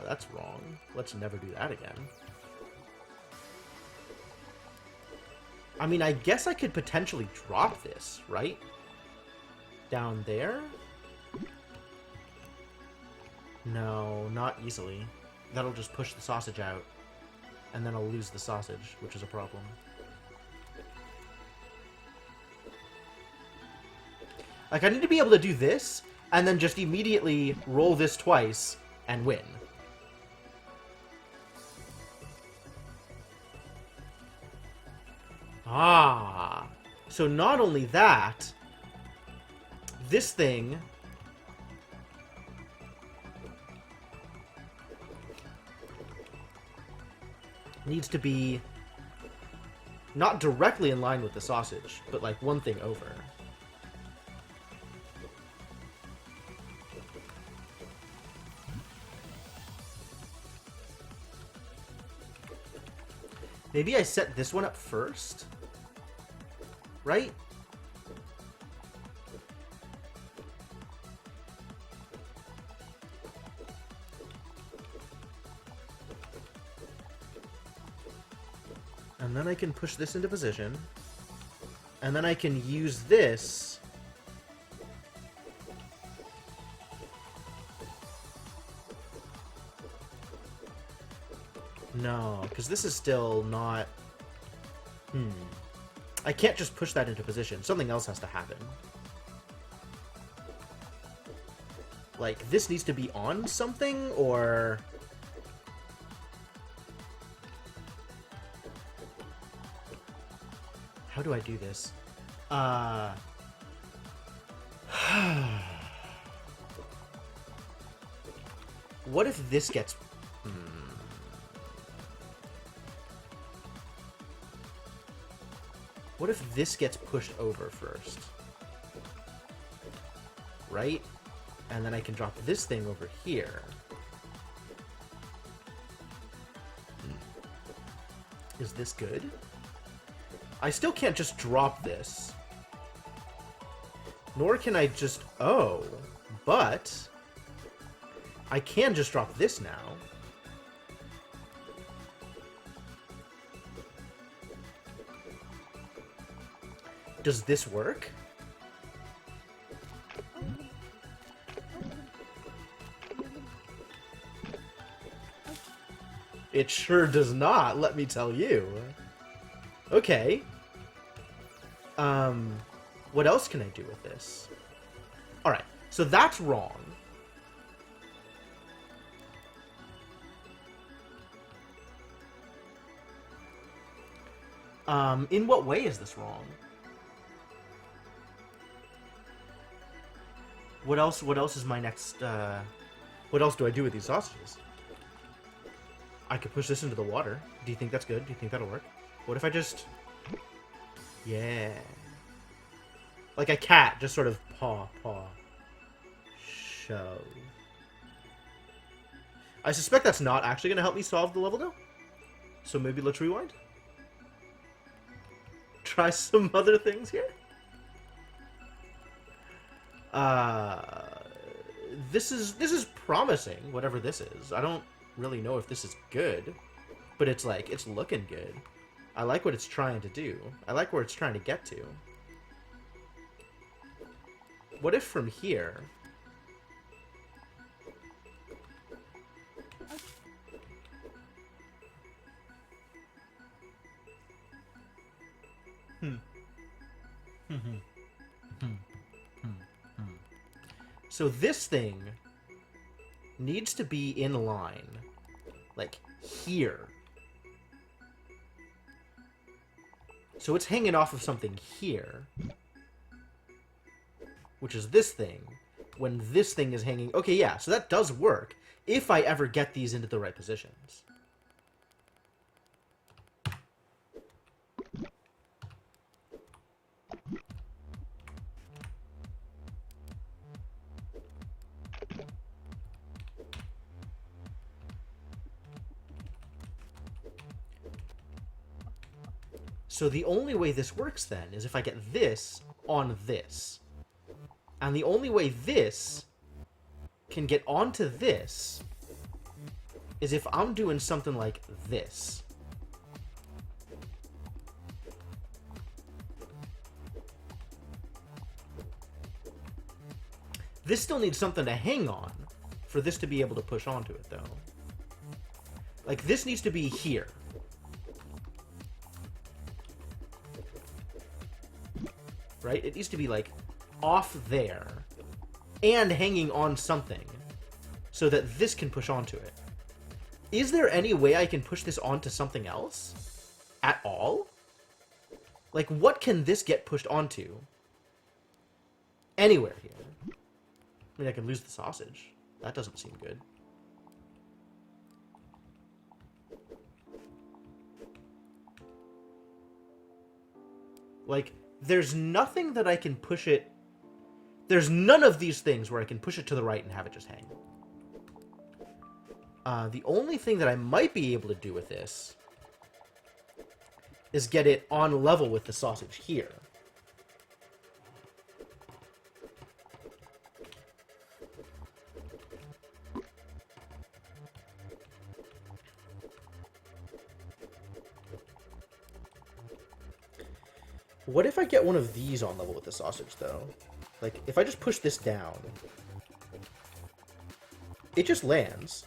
That's wrong. Let's never do that again. I mean, I guess I could potentially drop this, right? Down there? No, not easily. That'll just push the sausage out. And then I'll lose the sausage, which is a problem. Like, I need to be able to do this, and then just immediately roll this twice and win. Ah. So not only that, this thing needs to be not directly in line with the sausage, but like one thing over. Maybe I set this one up first? Right? And then I can push this into position. And then I can use this. No, because this is still not... I can't just push that into position. Something else has to happen. Like, this needs to be on something, or... How do I do this? What if this gets... What if this gets pushed over first? Right? And then I can drop this thing over here. Is this good? I still can't just drop this. Nor can I just... Oh. But... I can just drop this now. Does this work? It sure does not, let me tell you. Okay. What else can I do with this? Alright, so that's wrong. In what way is this wrong? What else is my next, what else do I do with these sausages? I could push this into the water. Do you think that's good? Do you think that'll work? What if I just... Yeah. Like a cat, just sort of paw, shove. I suspect that's not actually going to help me solve the level, though. So maybe let's rewind. Try some other things here. This is promising, whatever this is. I don't really know if this is good, but it's like, it's looking good. I like what it's trying to do. I like where it's trying to get to. What if from here... So this thing needs to be in line, like here. So it's hanging off of something here, which is this thing, when this thing is hanging... Okay, yeah, so that does work, if I ever get these into the right positions. So the only way this works, then, is if I get this on this. And the only way this can get onto this is if I'm doing something like this. This still needs something to hang on for this to be able to push onto it, though. Like, this needs to be here. Right? It needs to be, like, off there and hanging on something so that this can push onto it. Is there any way I can push this onto something else? At all? Like, what can this get pushed onto? Anywhere here. I mean, I can lose the sausage. That doesn't seem good. Like... There's nothing that I can push it... There's none of these things where I can push it to the right and have it just hang. The only thing that I might be able to do with this is get it on level with the sausage here. What if I get one of these on level with the sausage, though? Like, if I just push this down, it just lands.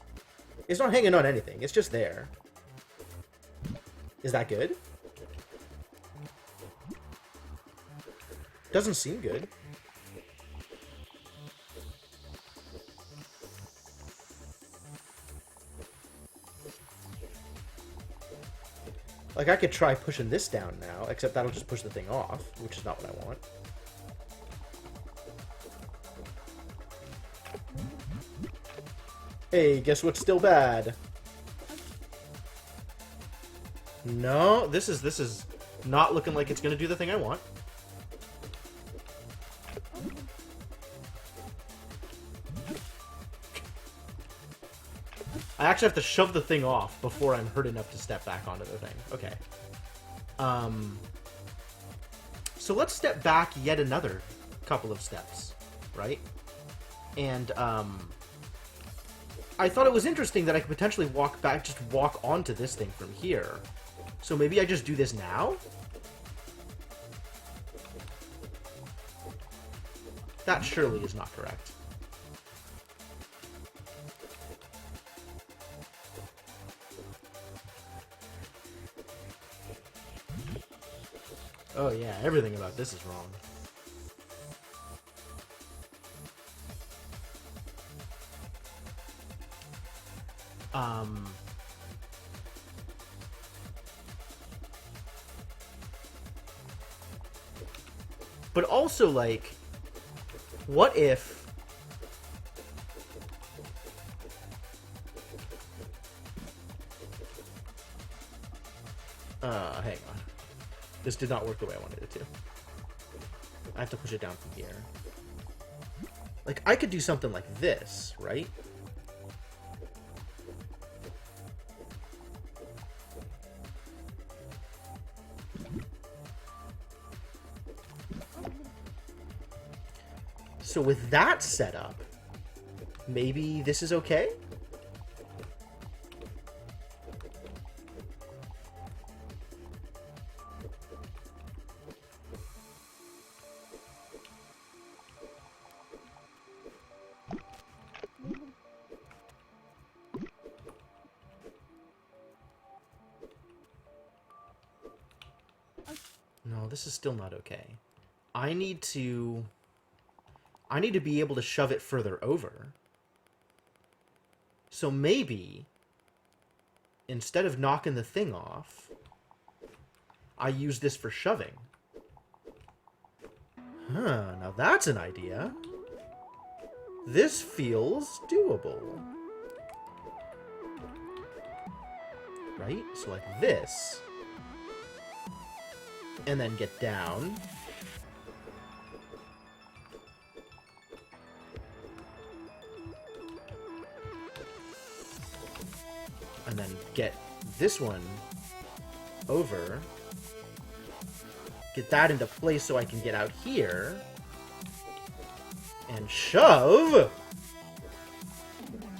It's not hanging on anything. It's just there. Is that good? Doesn't seem good. Like, I could try pushing this down now, except that'll just push the thing off, which is not what I want. Hey, guess what's still bad? No, this is not looking like it's going to do the thing I want. I actually have to shove the thing off before I'm hurt enough to step back onto the thing. Okay. So let's step back yet another couple of steps, right? And, I thought it was interesting that I could potentially walk back, just walk onto this thing from here. So maybe I just do this now? That surely is not correct. Oh yeah, everything about this is wrong. But also, like, what if... hang on. This did not work the way I wanted it to. I have to push it down from here. Like, I could do something like this, right? So with that setup, maybe this is okay? No, this is still not okay. I need to be able to shove it further over. So maybe, instead of knocking the thing off, I use this for shoving. Huh, now that's an idea. This feels doable. Right? So like this. And then get down. And then get this one over. Get that into place so I can get out here. And shove!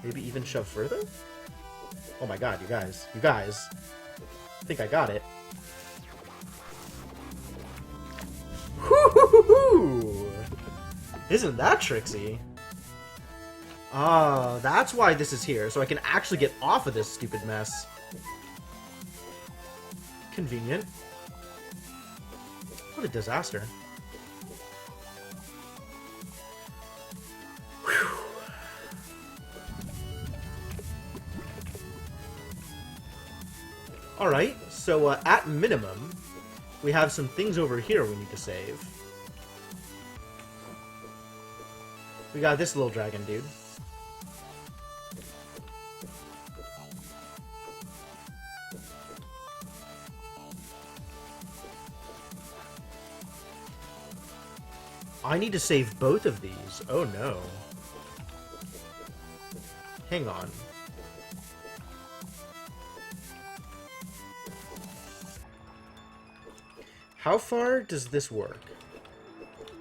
Maybe even shove further? Oh my god, you guys. You guys. I think I got it. Whoo-hoo-hoo-hoo! Isn't that tricksy? Ah, that's why this is here, so I can actually get off of this stupid mess. Convenient. What a disaster. Whew. Alright, so at minimum, we have some things over here we need to save. We got this little dragon dude. I need to save both of these. Oh no. Hang on. How far does this work?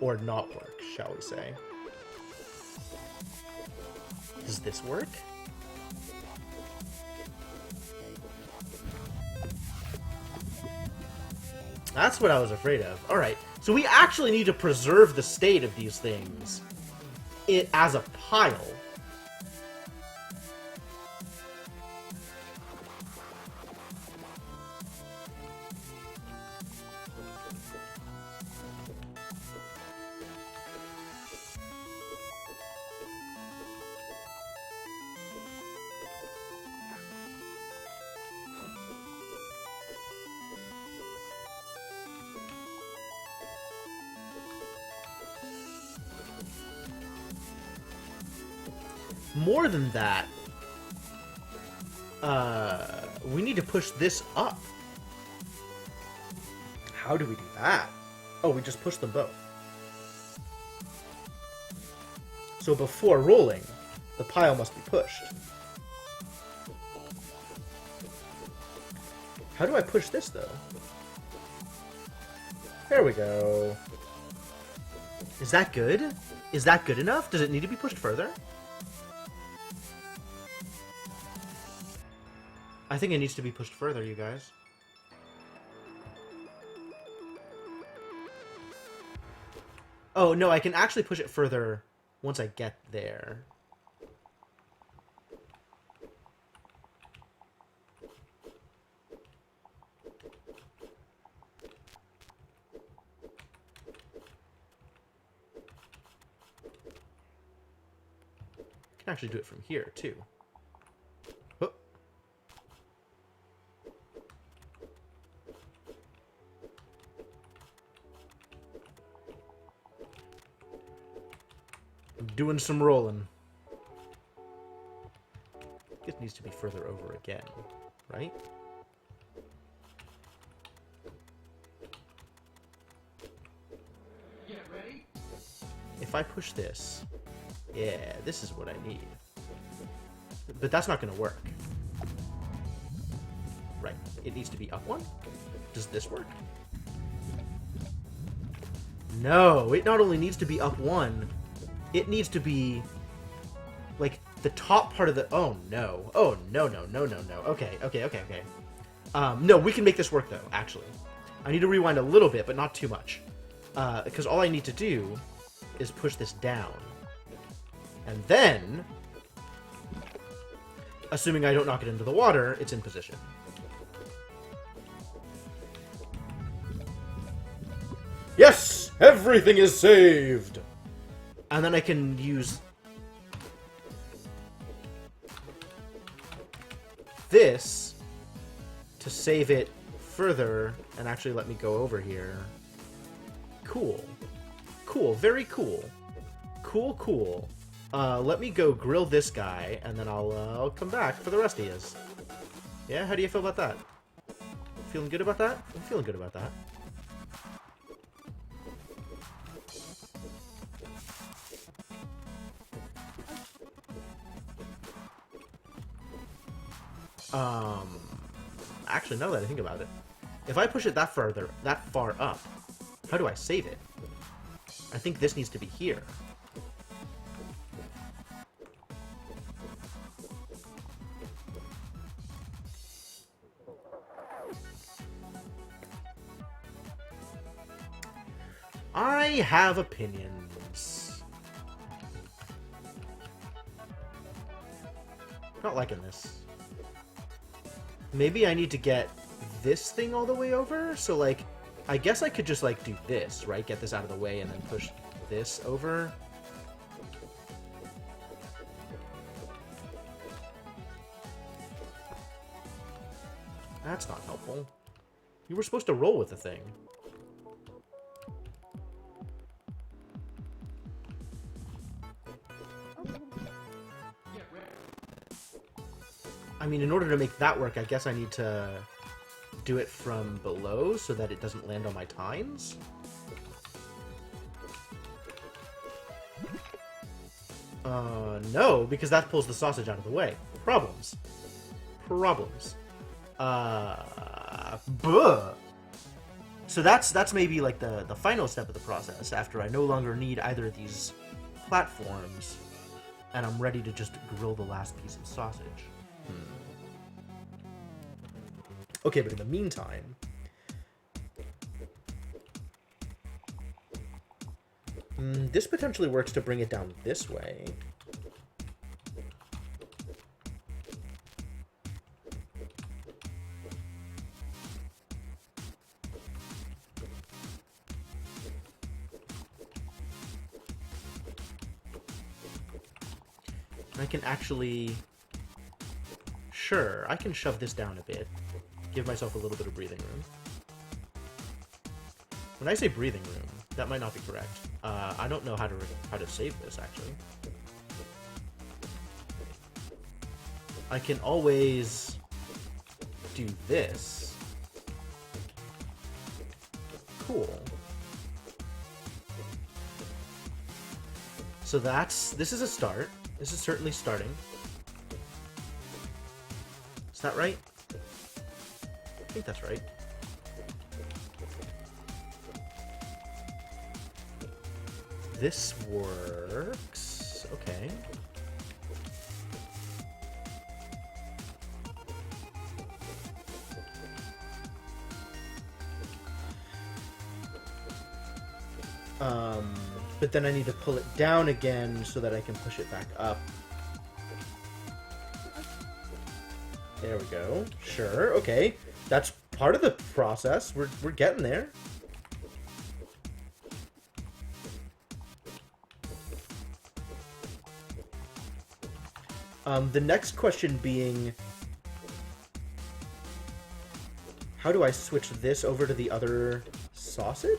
Or not work, shall we say? Does this work? That's what I was afraid of. Alright, so we actually need to preserve the state of these things as a pile. More than that, we need to push this up. How do we do that? Oh, we just push them both. So before rolling, the pile must be pushed. How do I push this, though? There we go. Is that good? Is that good enough? Does it need to be pushed further? I think it needs to be pushed further, you guys. Oh, no, I can actually push it further once I get there. I can actually do it from here, too. Oh. Doing some rolling. It needs to be further over again, right? Get ready. If I push this, yeah, this is what I need. But that's not going to work. Right, it needs to be up one. Does this work? No, it not only needs to be up one, it needs to be, like, the top part of the... Oh, no. Oh, no, no, no, no, no. Okay, okay, okay, okay. No, we can make this work, though, actually. I need to rewind a little bit, but not too much. Because all I need to do is push this down. And then, assuming I don't knock it into the water, it's in position. Yes! Everything is saved! And then I can use this to save it further and actually let me go over here. Cool. Cool. Very cool. Cool, cool. Let me go grill this guy, and then I'll come back for the rest of yous. Yeah, how do you feel about that? Feeling good about that? I'm feeling good about that. Actually, now that I think about it, if I push it that far up, how do I save it? I think this needs to be here. I have opinions. Not liking this. Maybe I need to get this thing all the way over? So, like, I guess I could just, like, do this, right? Get this out of the way and then push this over. That's not helpful. You were supposed to roll with the thing. I mean, in order to make that work, I guess I need to do it from below so that it doesn't land on my tines. No, because that pulls the sausage out of the way. Problems. Problems. Buh. So that's maybe like the final step of the process after I no longer need either of these platforms and I'm ready to just grill the last piece of sausage. Okay, but in the meantime, this potentially works to bring it down this way. I can actually... Sure, I can shove this down a bit. Give myself a little bit of breathing room. When I say breathing room, that might not be correct. I don't know how to save this, actually. I can always do this. Cool. So this is a start. This is certainly starting. Is that right? I think that's right. This works. Okay. But then I need to pull it down again so that I can push it back up. There we go. Sure, okay. That's part of the process. We're getting there. The next question being, how do I switch this over to the other sausage?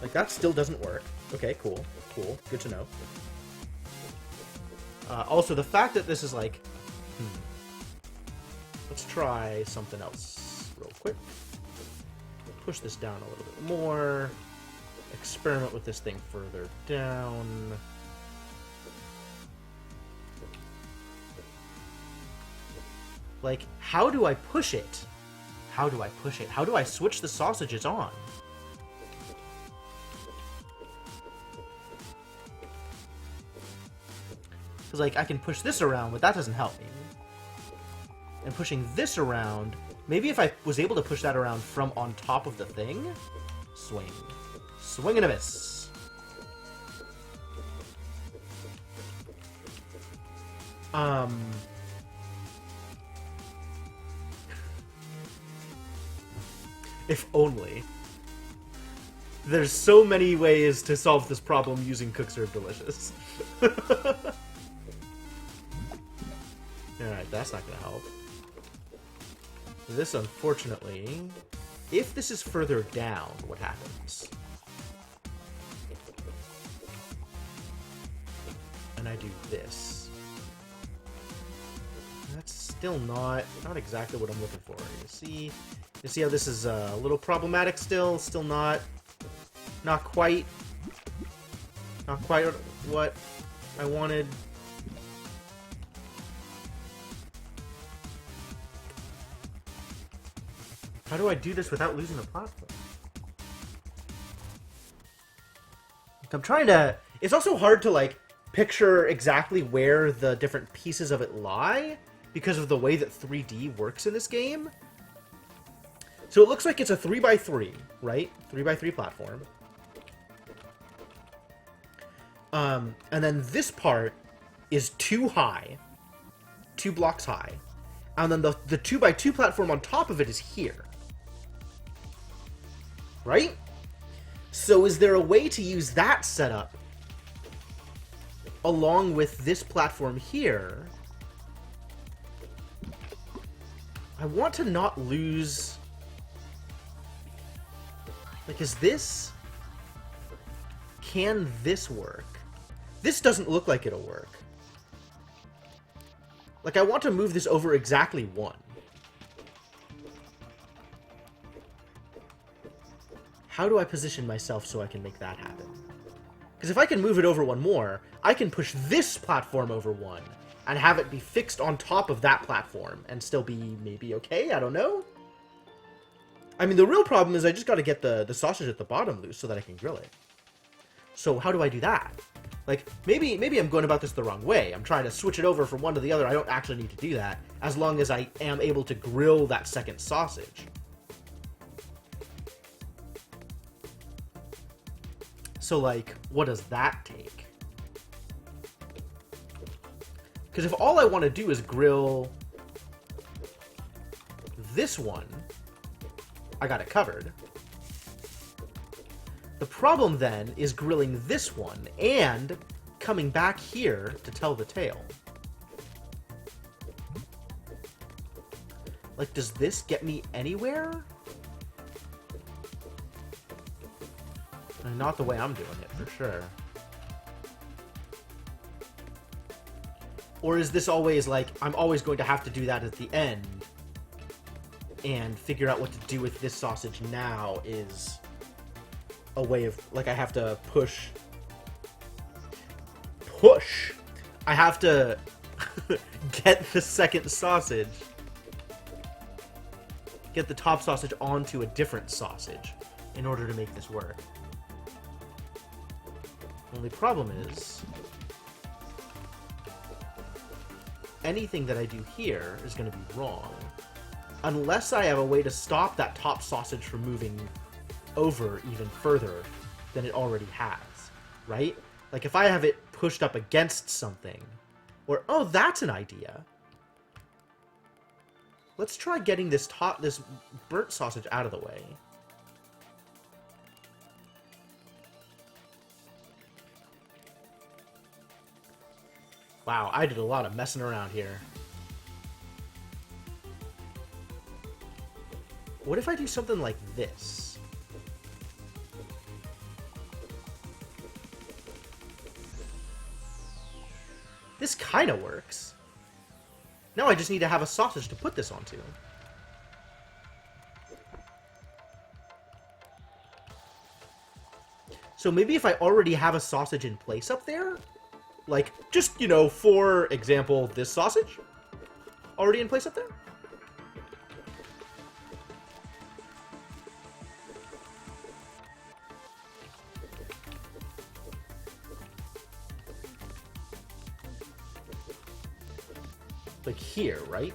Like, that still doesn't work. Okay, cool. Cool. Good to know. Also, the fact that this is like... Let's try something else real quick. Push this down a little bit more. Experiment with this thing further down. Like, how do I push it? how do I push it? How do I switch the sausages on? Because, like, I can push this around, but that doesn't help me. And pushing this around... Maybe if I was able to push that around from on top of the thing... Swing. Swing and a miss. If only. There's so many ways to solve this problem using Cook Serve Delicious. Alright, that's not gonna help. This, unfortunately... If this is further down, what happens? And I do this. That's still not exactly what I'm looking for. You see how this is a little problematic still? Still not quite what I wanted. How do I do this without losing the platform? I'm trying to... It's also hard to, like, picture exactly where the different pieces of it lie because of the way that 3D works in this game. So it looks like it's a 3x3, right? 3x3 platform. And then this part is 2 blocks high. And then the 2x2 platform on top of it is here. Right? So is there a way to use that setup along with this platform here? I want to not lose... Like, is this... Can this work? This doesn't look like it'll work. Like, I want to move this over exactly 1. How do I position myself so I can make that happen? Because if I can move it over 1 more, I can push this platform over 1 and have it be fixed on top of that platform and still be maybe okay? I don't know. I mean, the real problem is I just got to get the sausage at the bottom loose so that I can grill it. So how do I do that? Like, maybe I'm going about this the wrong way. I'm trying to switch it over from one to the other. I don't actually need to do that, as long as I am able to grill that second sausage. So, like, what does that take? Because if all I want to do is grill this one, I got it covered. The problem then is grilling this one and coming back here to tell the tale. Like, does this get me anywhere? Not the way I'm doing it, for sure. Or is this always like, I'm always going to have to do that at the end and figure out what to do with this sausage now is a way of, like, I have to push. I have to get the second sausage, get the top sausage onto a different sausage in order to make this work. Only problem is, anything that I do here is going to be wrong. Unless I have a way to stop that top sausage from moving over even further than it already has, right? Like, if I have it pushed up against something, or, oh, that's an idea. Let's try getting this burnt sausage out of the way. Wow, I did a lot of messing around here. What if I do something like this? This kind of works. Now I just need to have a sausage to put this onto. So maybe if I already have a sausage in place up there, like, just, you know, for example, this sausage already in place up there. Like here, right?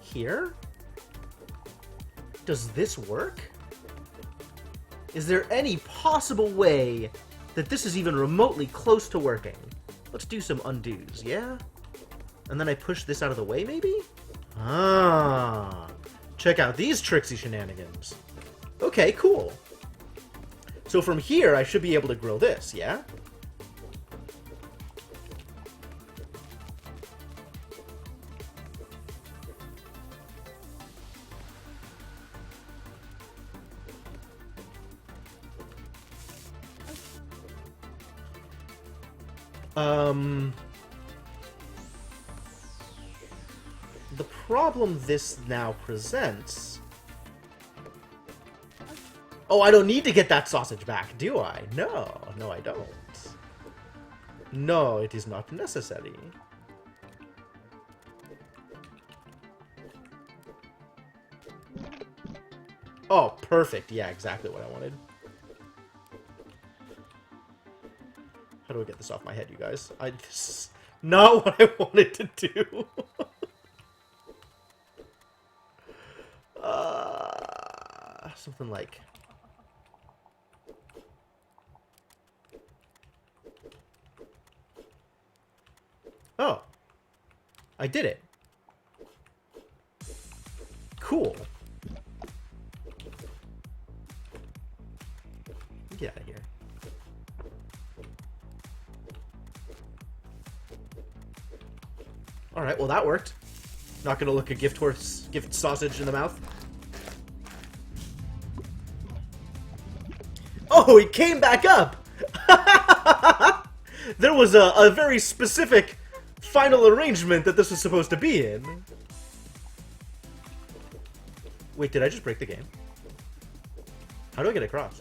Here? Does this work? Is there any possible way that this is even remotely close to working? Let's do some undos, yeah? And then I push this out of the way, maybe? Ah. Check out these tricksy shenanigans. Okay, cool. So from here, I should be able to grow this, yeah? The problem this now presents... Oh, I don't need to get that sausage back, do I? No, no I don't. No, it is not necessary. Oh, perfect. Yeah, exactly what I wanted. How do I get this off my head, you guys? This is not what I wanted to do. Something like... Oh. I did it. Cool. Get out of here. Alright, well that worked. Not gonna look a gift sausage in the mouth. Oh, it came back up! There was a very specific final arrangement that this was supposed to be in. Wait, did I just break the game? How do I get across?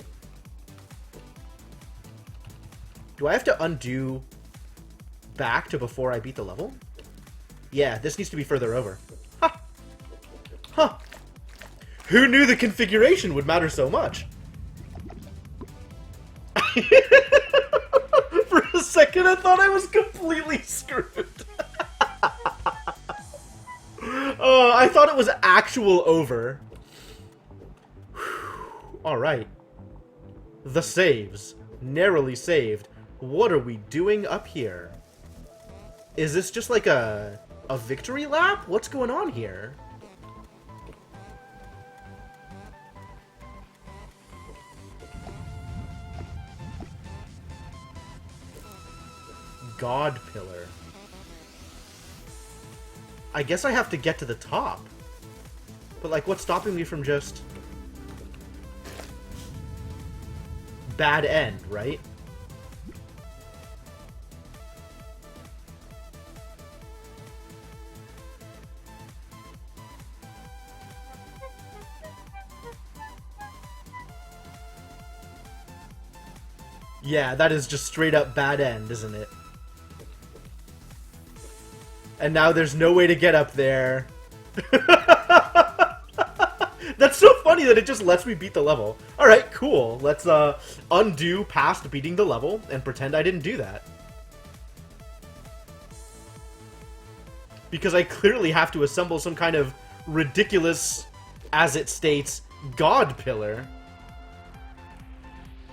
Do I have to undo back to before I beat the level? Yeah, this needs to be further over. Huh. Huh. Who knew the configuration would matter so much? For a second, I thought I was completely screwed. I thought it was actual over. Alright. The saves. Narrowly saved. What are we doing up here? Is this just like a victory lap? What's going on here? God Pillar. I guess I have to get to the top. But, like, what's stopping me from just... bad end, right? Yeah, that is just straight up bad end, isn't it? And now there's no way to get up there. That's so funny that it just lets me beat the level. Alright, cool. Let's undo past beating the level and pretend I didn't do that. Because I clearly have to assemble some kind of ridiculous, as it states, God Pillar.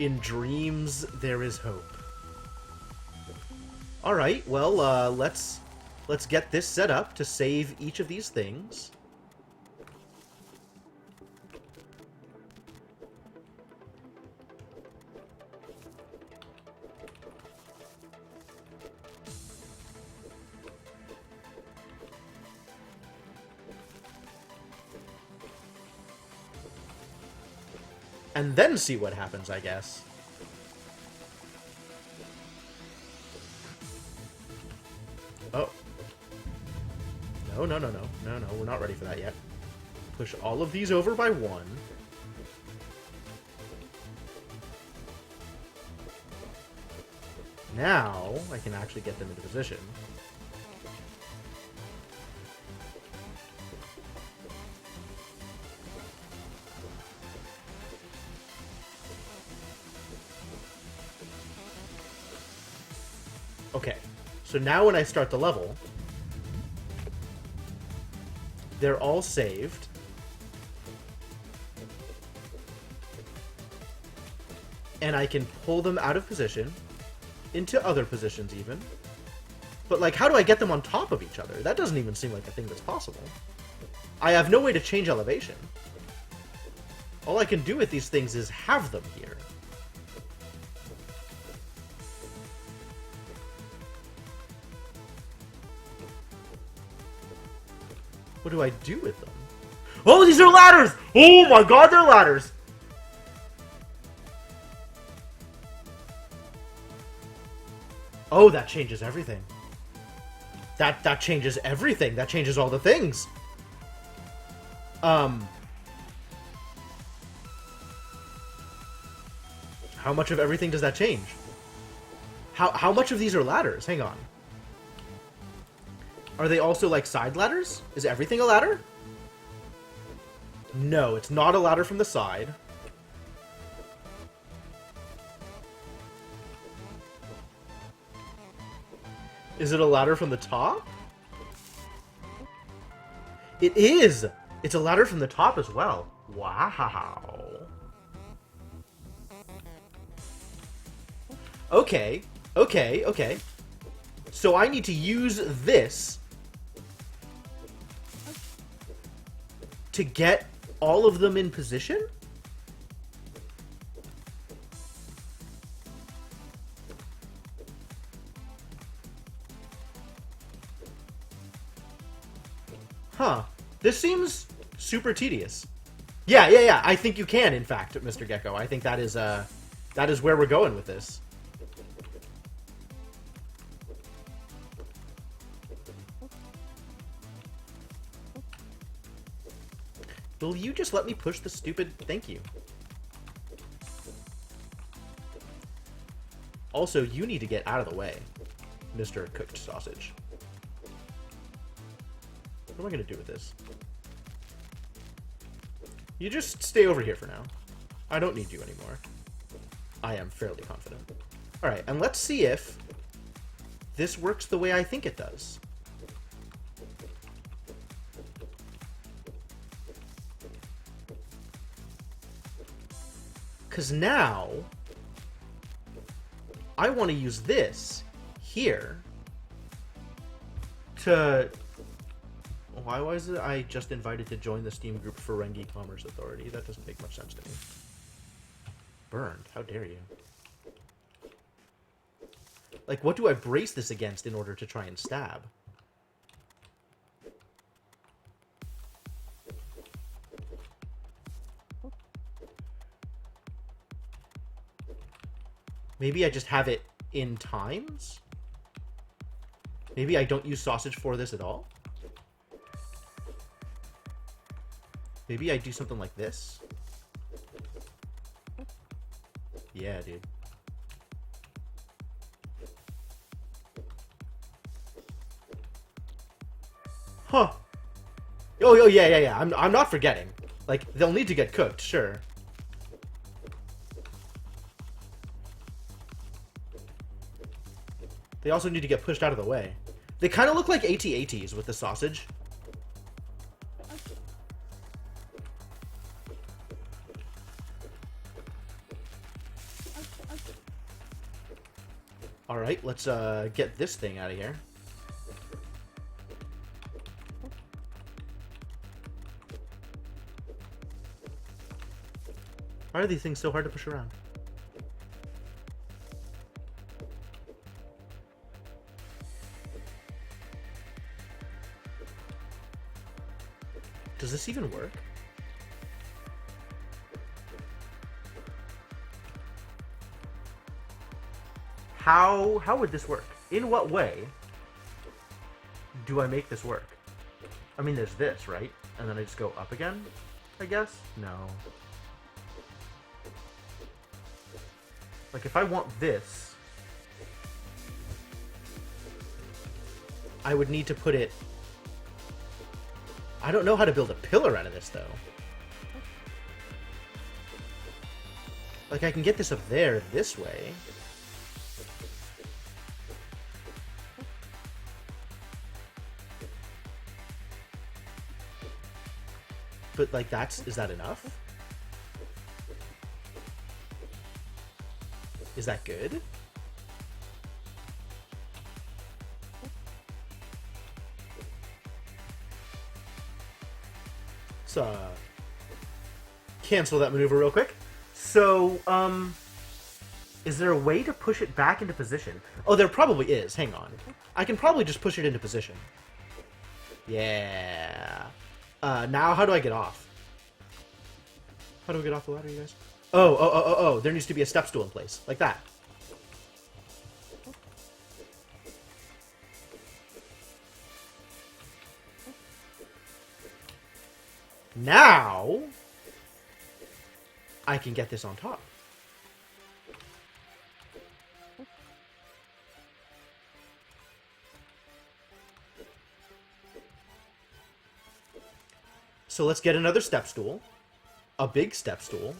In dreams, there is hope. Alright, well, let's get this set up to save each of these things. And then see what happens, I guess. Oh. No, no, no, no. No, no, we're not ready for that yet. Push all of these over by one. Now, I can actually get them into position. Okay, so now when I start the level, they're all saved. And I can pull them out of position, into other positions even. But, like, how do I get them on top of each other? That doesn't even seem like a thing that's possible. I have no way to change elevation. All I can do with these things is have them here. What do I do with them? Oh, these are ladders! Oh my god, they're ladders! Oh, that changes everything. That changes everything. That changes all the things. How much of everything does that change? How much of these are ladders? Hang on. Are they also like side ladders? Is everything a ladder? No, it's not a ladder from the side. Is it a ladder from the top? It is! It's a ladder from the top as well. Wow. Okay. Okay, okay. So I need to use this to get all of them in position? Huh. This seems super tedious. Yeah. I think you can, in fact, Mr. Gecko. I think that is where we're going with this. Will you just let me push the stupid... Thank you. Also, you need to get out of the way, Mr. Cooked Sausage. What am I going to do with this? You just stay over here for now. I don't need you anymore. I am fairly confident. Alright, and let's see if this works the way I think it does. Because now, I want to use this here to... Why was it I just invited to join the Steam group Ferengi Commerce Authority? That doesn't make much sense to me. Burned. How dare you? Like, what do I brace this against in order to try and stab? Maybe I just have it in times? Maybe I don't use sausage for this at all? Maybe I do something like this? Yeah, dude. Huh. Oh, yeah. I'm not forgetting. Like, they'll need to get cooked, sure. They also need to get pushed out of the way. They kind of look like AT-ATs with the sausage. Alright, let's get this thing out of here. Why are these things so hard to push around? Does this even work? How would this work? In what way do I make this work? I mean, there's this, right? And then I just go up again, I guess? No. Like, if I want this, I would need to put it... I don't know how to build a pillar out of this, though. Like, I can get this up there this way. But, like, is that enough? Is that good? Let's, cancel that maneuver real quick. So, is there a way to push it back into position? Oh, there probably is. Hang on. I can probably just push it into position. Yeah. Now how do I get off? How do we get off the ladder, you guys? Oh. There needs to be a step stool in place. Like that. Now, I can get this on top. So let's get another step stool. A big step stool.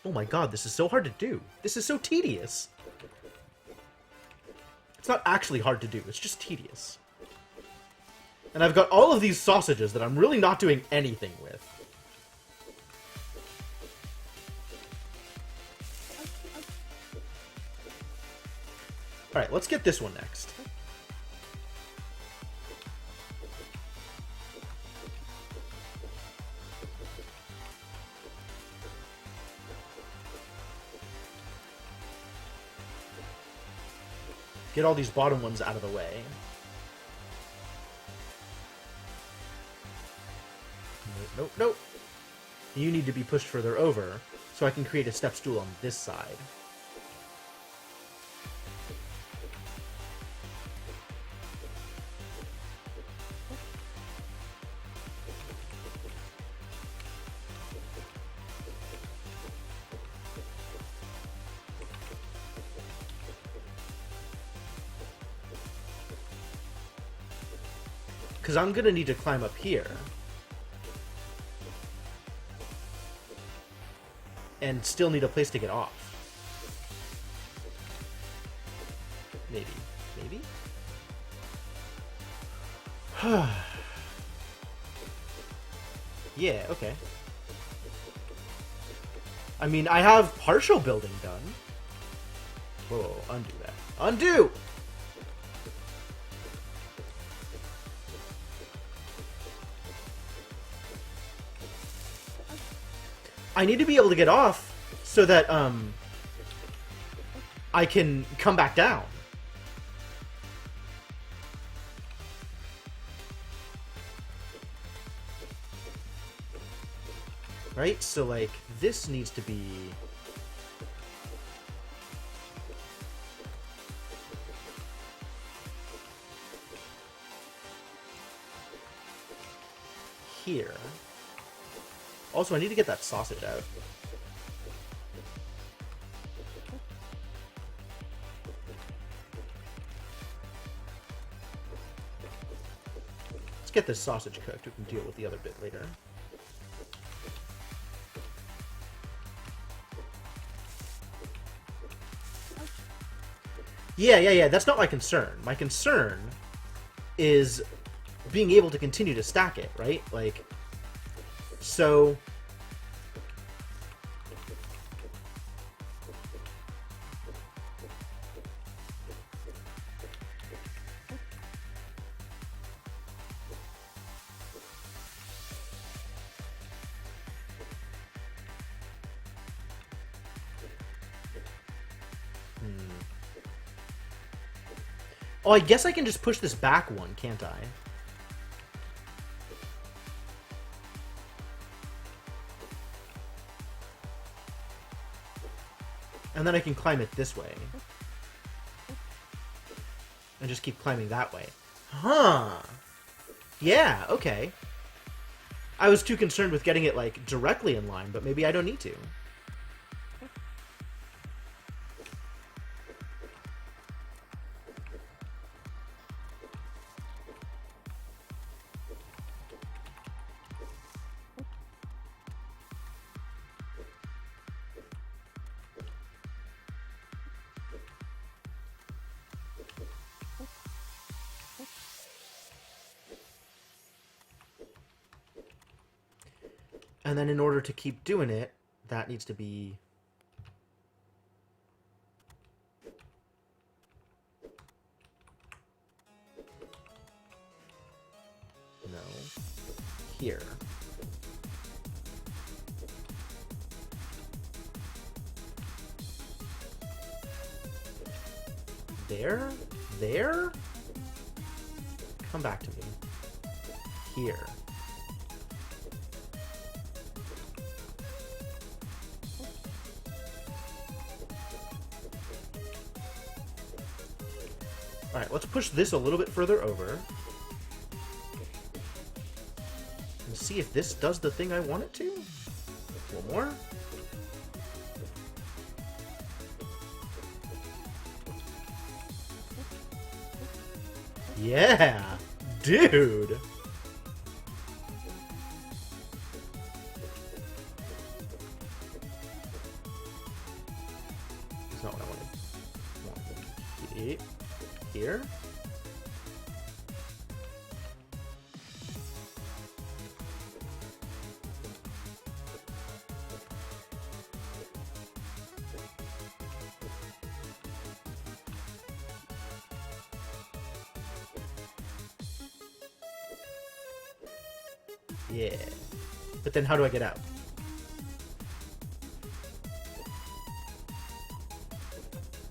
Oh my god, this is so hard to do. This is so tedious. It's not actually hard to do, it's just tedious. And I've got all of these sausages that I'm really not doing anything with. Alright, let's get this one next. Get all these bottom ones out of the way. Nope. You need to be pushed further over, so I can create a step stool on this side. Because I'm going to need to climb up here. And still need a place to get off. Maybe. Yeah, okay. I mean, I have partial building done. Whoa, undo that. Undo! I need to be able to get off so that, I can come back down. Right? So, like, this needs to be... here. Also, I need to get that sausage out. Let's get this sausage cooked. We can deal with the other bit later. Yeah. That's not my concern. My concern is being able to continue to stack it, right? Like, so... Oh, I guess I can just push this back one, can't I? And then I can climb it this way. And just keep climbing that way. Huh. Yeah, okay. I was too concerned with getting it, like, directly in line, but maybe I don't need to. And then in order to keep doing it, that needs to be... No. Here. There? There? Come back to me. Here. Alright, let's push this a little bit further over. And see if this does the thing I want it to. A little more. Yeah! Dude! That's not what I wanted. Here? Yeah. But then how do I get out?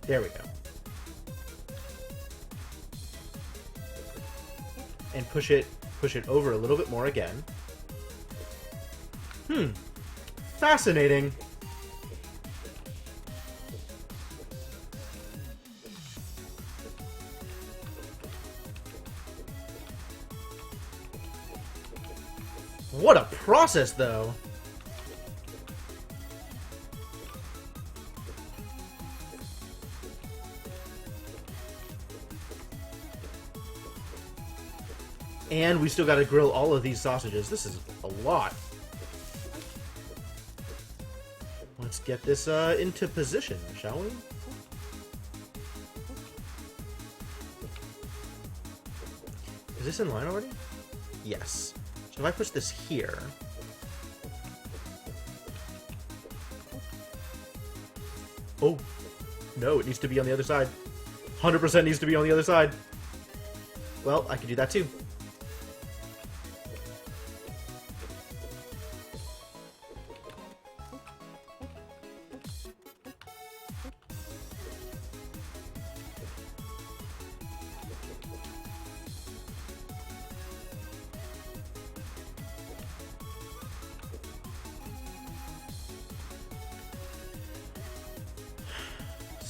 There we go. And push it over a little bit more again. Fascinating. What a process, though. And we still gotta grill all of these sausages. This is a lot. Let's get this into position, shall we? Is this in line already? Yes. So if I push this here... Oh. No, it needs to be on the other side. 100% needs to be on the other side. Well, I can do that too.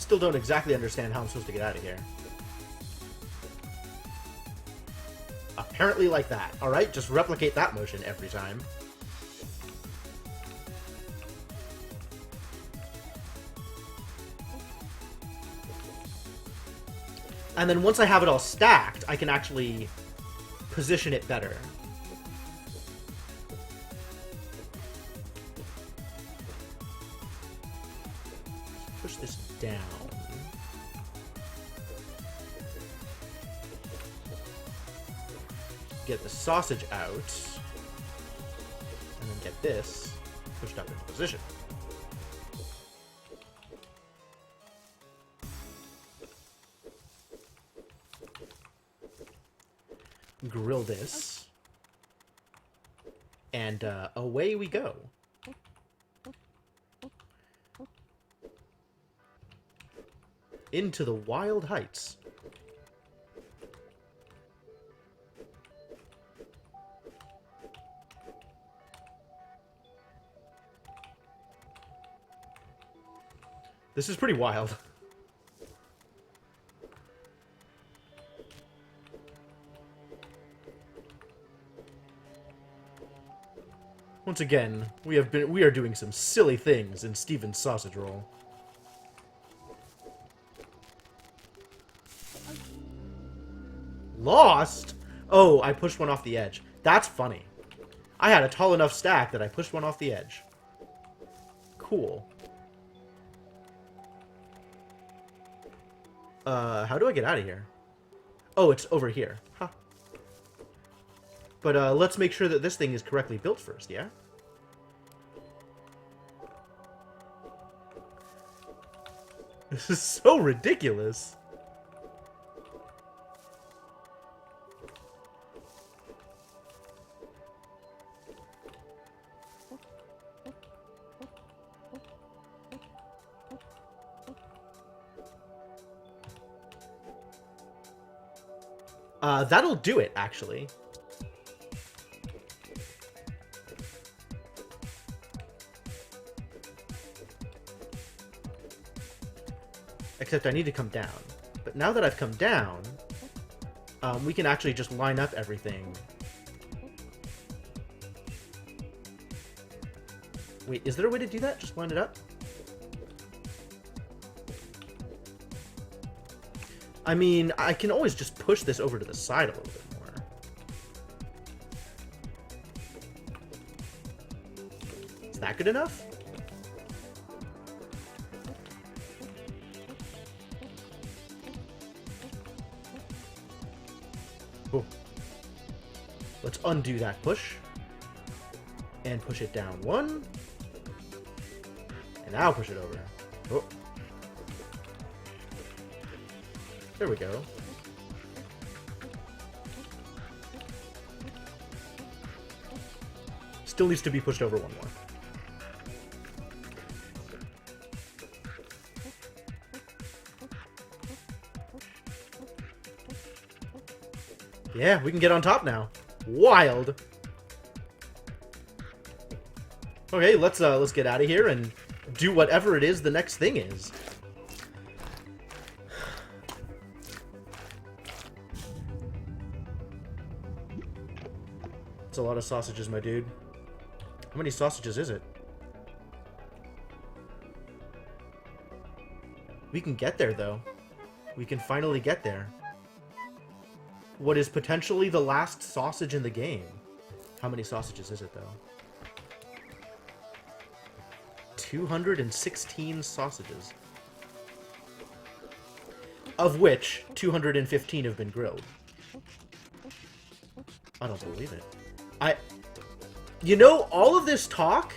Still don't exactly understand how I'm supposed to get out of here. Apparently like that. Alright, just replicate that motion every time. And then once I have it all stacked, I can actually position it better. Push this down. Get the sausage out. And then get this pushed up into position. Grill this. And away we go. Into the wild heights. This is pretty wild. Once again, we are doing some silly things in Steven's sausage roll. Lost? Oh, I pushed one off the edge. That's funny. I had a tall enough stack that I pushed one off the edge. Cool. How do I get out of here? Oh, it's over here. Huh. But, let's make sure that this thing is correctly built first, yeah? This is so ridiculous. That'll do it, actually. Except I need to come down. But now that I've come down, we can actually just line up everything. Wait, is there a way to do that? Just line it up? I mean, I can always just push this over to the side a little bit more. Is that good enough? Cool. Let's undo that push. And push it down one. And now push it over. Oh. There we go. Still needs to be pushed over one more. Yeah, we can get on top now. Wild. Okay, let's get out of here and do whatever it is the next thing is. It's a lot of sausages, my dude. How many sausages is it? We can get there, though. We can finally get there. What is potentially the last sausage in the game. How many sausages is it, though? 216 sausages. Of which, 215 have been grilled. I don't believe it. You know, all of this talk,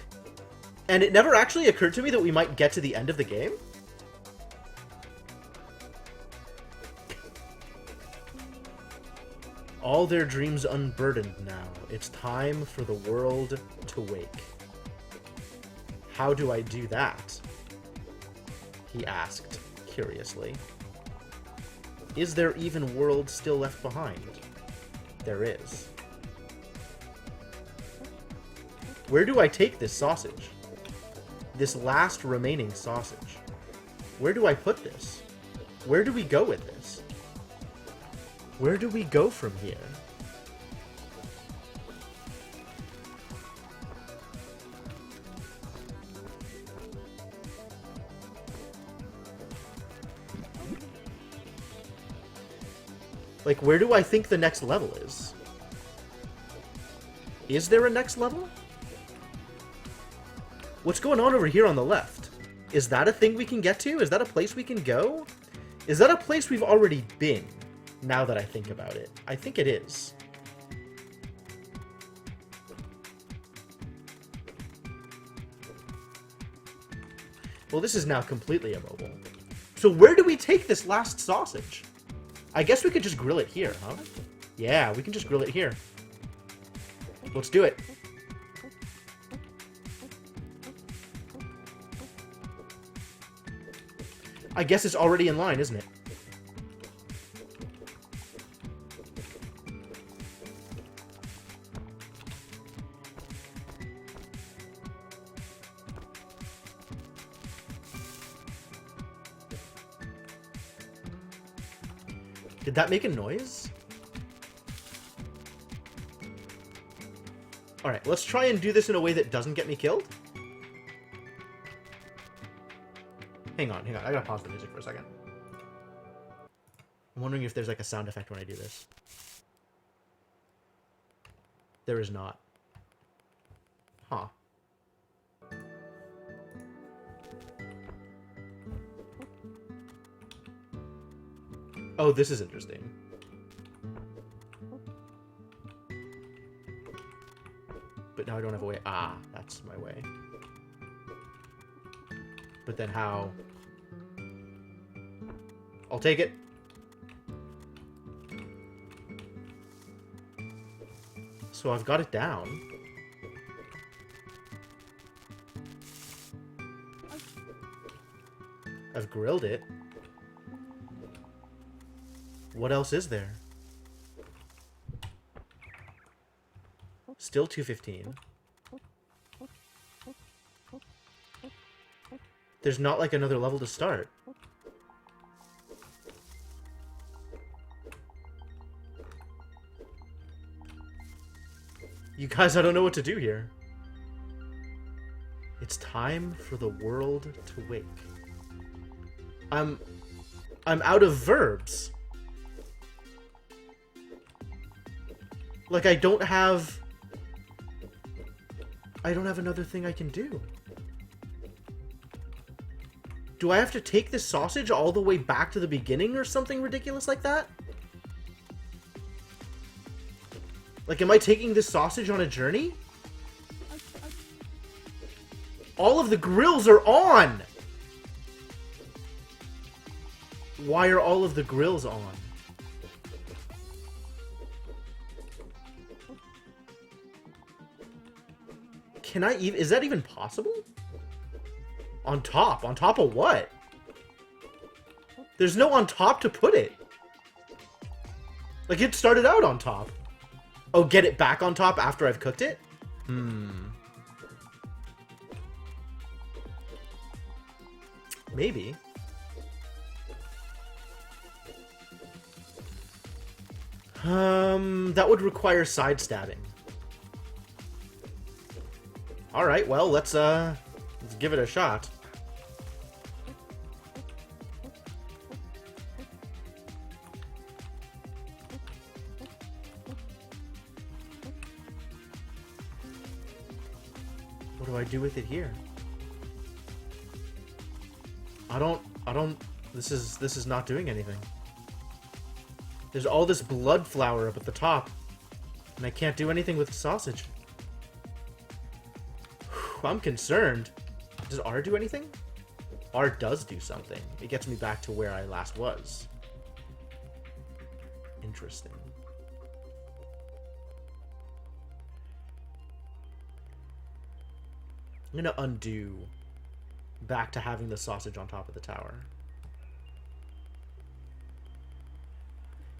and it never actually occurred to me that we might get to the end of the game. All their dreams unburdened now. It's time for the world to wake. How do I do that? He asked, curiously. Is there even world still left behind? There is. Where do I take this sausage? This last remaining sausage. Where do I put this? Where do we go with this? Where do we go from here? Like, where do I think the next level is? Is there a next level? What's going on over here on the left? Is that a thing we can get to? Is that a place we can go? Is that a place we've already been, now that I think about it? I think it is. Well, this is now completely immobile. So where do we take this last sausage? I guess we could just grill it here, huh? Yeah, we can just grill it here. Let's do it. I guess it's already in line, isn't it? Did that make a noise? Alright, let's try and do this in a way that doesn't get me killed. Hang on. I gotta pause the music for a second. I'm wondering if there's like a sound effect when I do this. There is not. Huh. Oh, this is interesting. But now I don't have a way. Ah, that's my way. But then how? I'll take it. So I've got it down. I've grilled it. What else is there? Still 215. There's not like another level to start. You guys, I don't know what to do here. It's time for the world to wake. I'm out of verbs. Like, I don't have another thing I can do. Do I have to take this sausage all the way back to the beginning or something ridiculous like that? Like, am I taking this sausage on a journey? All of the grills are on! Why are all of the grills on? Can I even... Is that even possible? On top? On top of what? There's no on top to put it. Like, it started out on top. Oh, get it back on top after I've cooked it? Maybe. That would require sidestabbing. Alright, well, let's give it a shot. What do I do with it here? I don't, this is not doing anything. There's all this blood flour up at the top, and I can't do anything with the sausage. Whew, I'm concerned. Does R do anything? R does do something. It gets me back to where I last was. Interesting. I'm gonna undo back to having the sausage on top of the tower.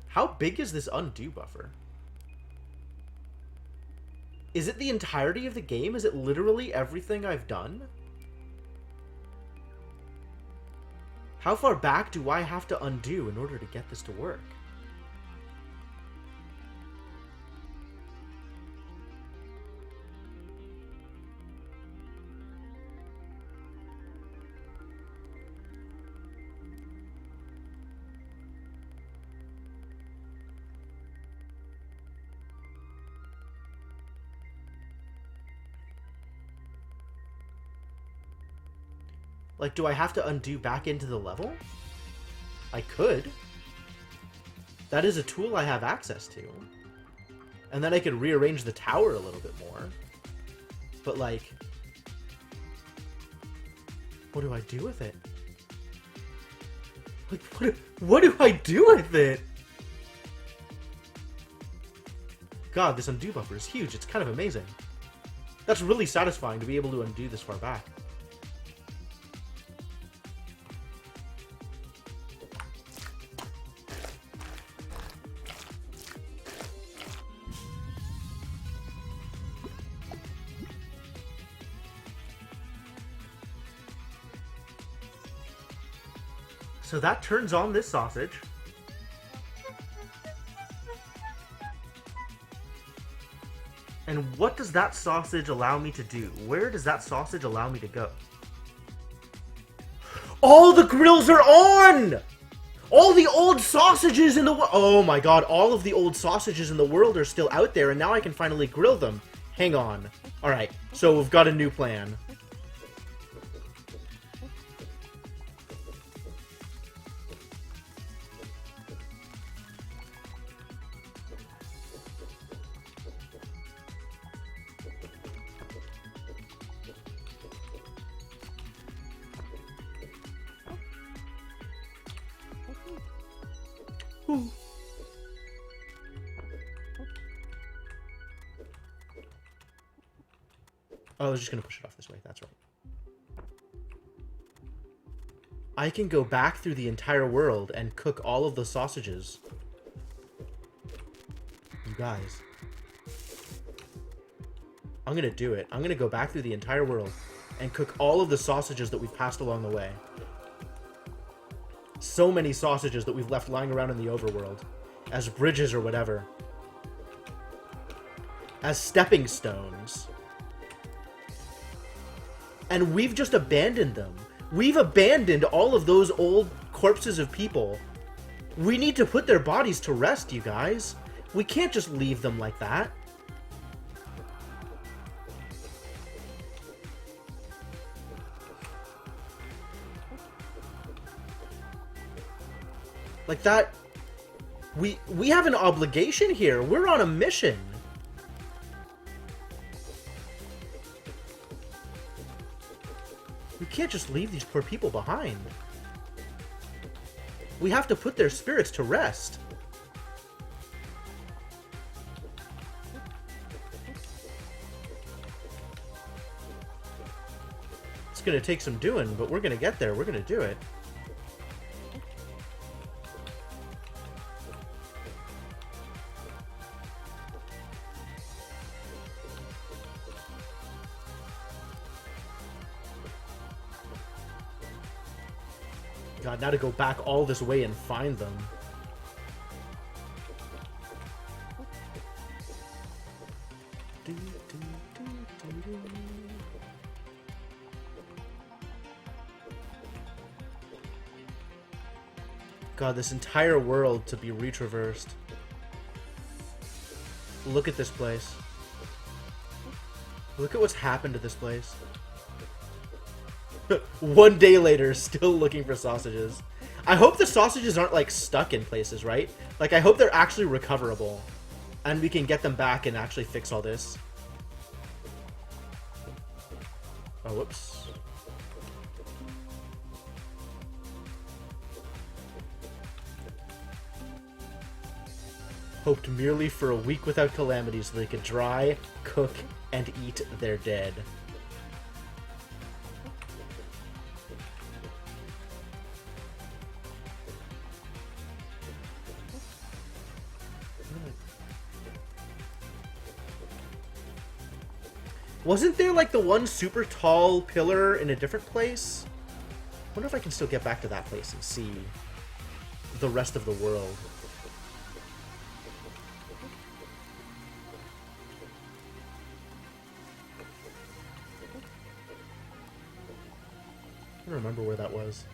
How big is this undo buffer? Is it the entirety of the game? Is it literally everything I've done? How far back do I have to undo in order to get this to work? Like, do I have to undo back into the level? I could. That is a tool I have access to. And then I could rearrange the tower a little bit more. But, like... what do I do with it? Like, what do I do with it? God, this undo buffer is huge. It's kind of amazing. That's really satisfying to be able to undo this far back. So that turns on this sausage. And what does that sausage allow me to do? Where does that sausage allow me to go? All the grills are on! All the old sausages in the world. Oh my god, all of the old sausages in the world are still out there, and now I can finally grill them. Hang on. Alright, so we've got a new plan. Oh, I was just gonna push it off this way. That's right. I can go back through the entire world and cook all of the sausages. You guys. I'm gonna do it. I'm gonna go back through the entire world and cook all of the sausages that we've passed along the way. So many sausages that we've left lying around in the overworld. As bridges or whatever. As stepping stones. And we've just abandoned them. We've abandoned all of those old corpses of people. We need to put their bodies to rest, you guys. We can't just leave them like that. Like that... We have an obligation here. We're on a mission. We can't just leave these poor people behind. We have to put their spirits to rest. It's gonna take some doing, but we're gonna get there. We're gonna do it. God, now to go back all this way and find them. God, this entire world to be retraversed. Look at this place. Look at what's happened to this place. 1 day later, still looking for sausages. I hope the sausages aren't, like, stuck in places, right? Like, I hope they're actually recoverable. And we can get them back and actually fix all this. Oh, whoops. Hoped merely for a week without calamity so they could dry, cook, and eat their dead. Wasn't there, like, the one super tall pillar in a different place? I wonder if I can still get back to that place and see the rest of the world. I don't remember where that was.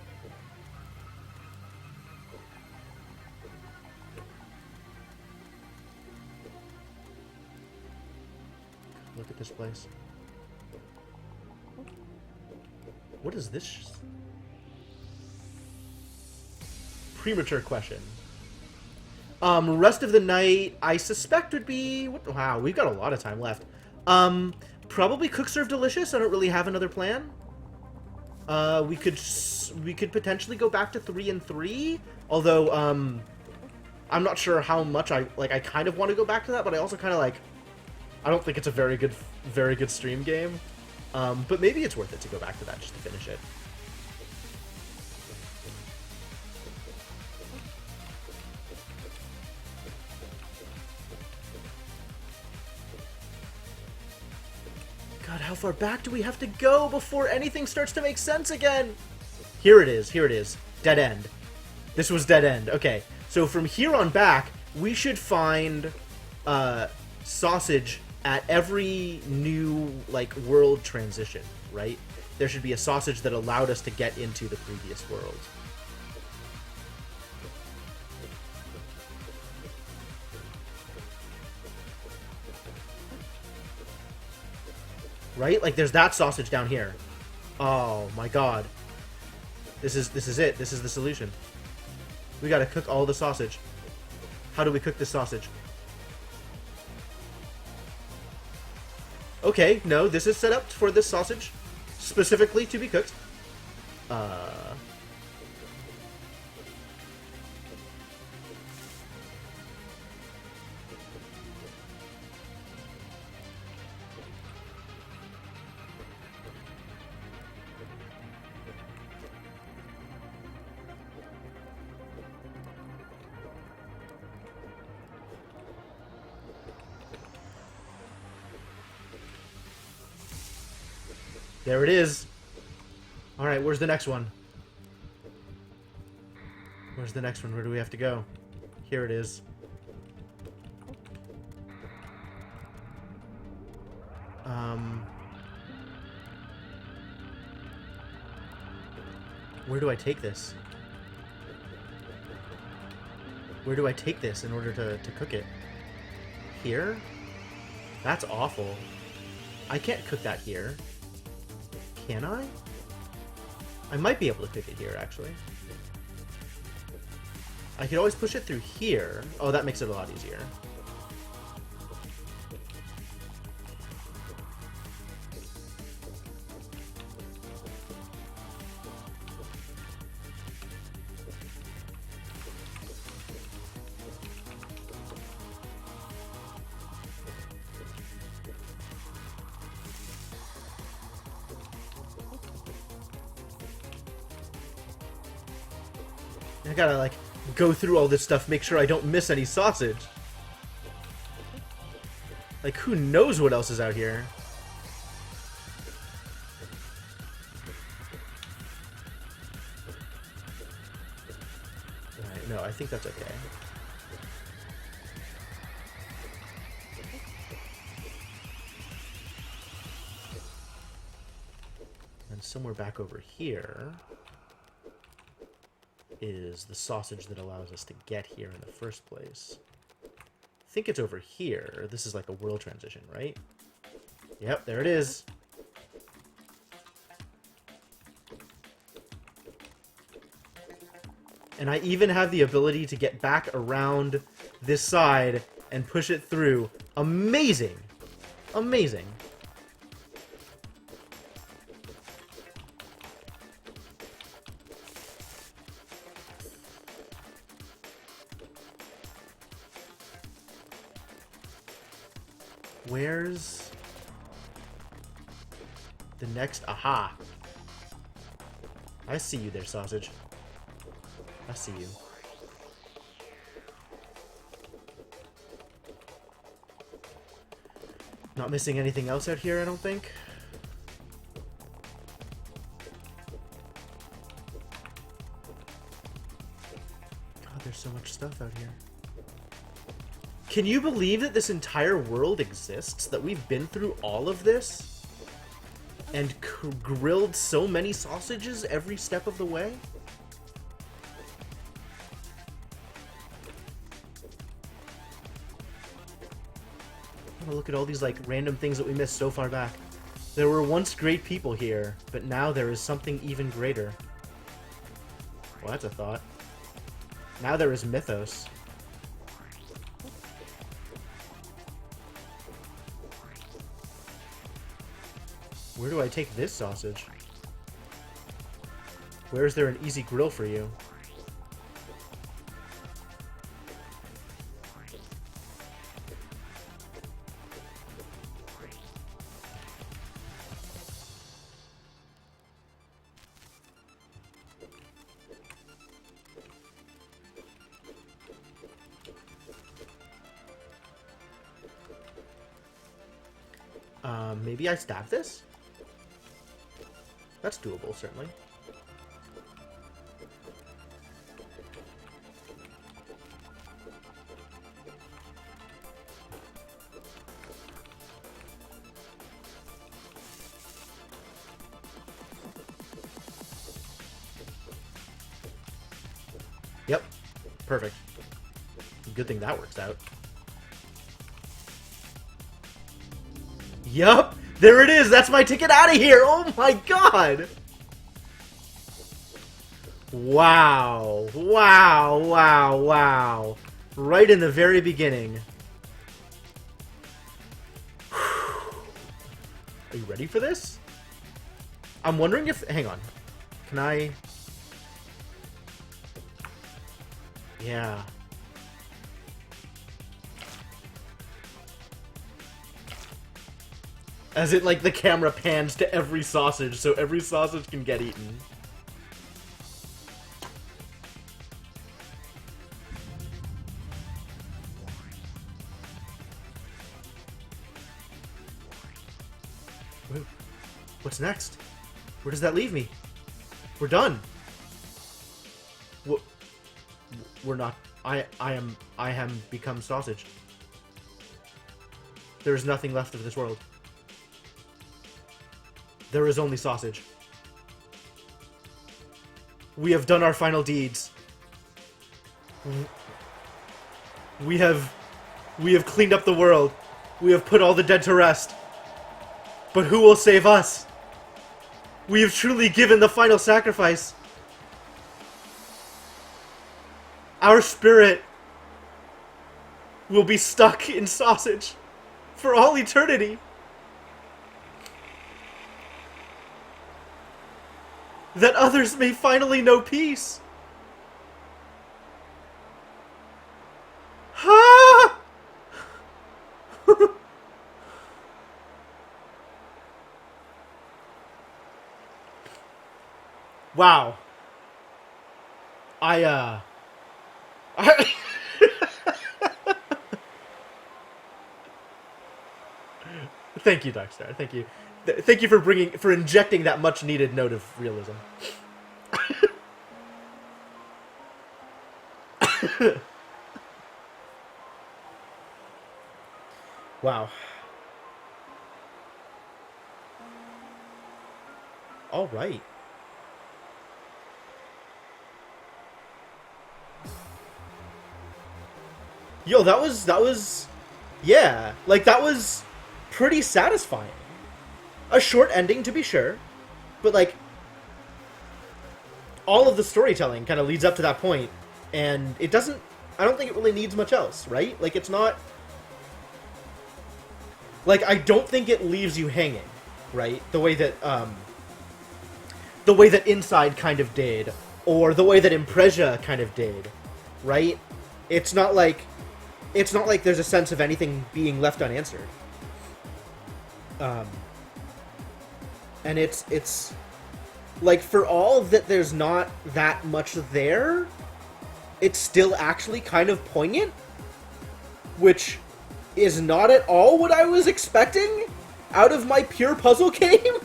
Look at this place. What is this? Premature question. Rest of the night, I suspect would be... Wow, we've got a lot of time left. Probably Cook Serve Delicious. I don't really have another plan. We could potentially go back to 3 and 3. Although, I'm not sure how much I kind of want to go back to that, but I also kind of, like... I don't think it's a very good stream game. But maybe it's worth it to go back to that just to finish it. God, how far back do we have to go before anything starts to make sense again? Here it is. Here it is. Dead end. This was dead end. Okay. So from here on back, we should find sausage at every new, like, world transition, right? There should be a sausage that allowed us to get into the previous world. Right? Like, there's that sausage down here. Oh, my God. This is it. This is the solution. We gotta cook all the sausage. How do we cook this sausage? Okay, no, this is set up for this sausage specifically to be cooked. There it is. Alright, where's the next one? Where's the next one? Where do we have to go? Here it is. Where do I take this? Where do I take this in order to cook it? Here? That's awful. I can't cook that here. Can I? I might be able to cook it here, actually. I could always push it through here. Oh, that makes it a lot easier. I gotta, like, go through all this stuff, make sure I don't miss any sausage. Like, who knows what else is out here? Alright, no, I think that's okay. And somewhere back over here is the sausage that allows us to get here in the first place. I think it's over here. This is like a world transition, right? Yep, there it is. And I even have the ability to get back around this side and push it through. Amazing! Amazing. Where's the next? Aha! I see you there, sausage. I see you. Not missing anything else out here, I don't think. God, there's so much stuff out here. Can you believe that this entire world exists? That we've been through all of this? And grilled so many sausages every step of the way? Oh, look at all these, like, random things that we missed so far back. There were once great people here, but now there is something even greater. Well, that's a thought. Now there is mythos. Where do I take this sausage? Where is there an easy grill for you? Maybe I stab this? That's doable, certainly. Yep. Perfect. Good thing that works out. Yup! There it is! That's my ticket out of here! Oh my god! Wow. Wow, wow, wow. Right in the very beginning. Are you ready for this? I'm wondering if... Hang on. Can I... Yeah. As it, like, the camera pans to every sausage, so every sausage can get eaten. What's next? Where does that leave me? We're done. We're not. I am become sausage. There is nothing left of this world. There is only sausage. We have done our final deeds. We have cleaned up the world. We have put all the dead to rest. But who will save us? We have truly given the final sacrifice. Our spirit will be stuck in sausage for all eternity. That others may finally know peace. Ah! Wow. Thank you, Darkstar. Thank you. Thank you for injecting that much needed note of realism. Wow. All right. Yo, that was yeah, like that was pretty satisfying. A short ending, to be sure, but like all of the storytelling kind of leads up to that point, and it doesn't. I don't think it really needs much else, right? Like it's not. Like I don't think it leaves you hanging, right? The way that Inside kind of did, or the way that Impreza kind of did, right? It's not like there's a sense of anything being left unanswered. And it's like, for all that there's not that much there, it's still actually kind of poignant, which is not at all what I was expecting out of my pure puzzle game.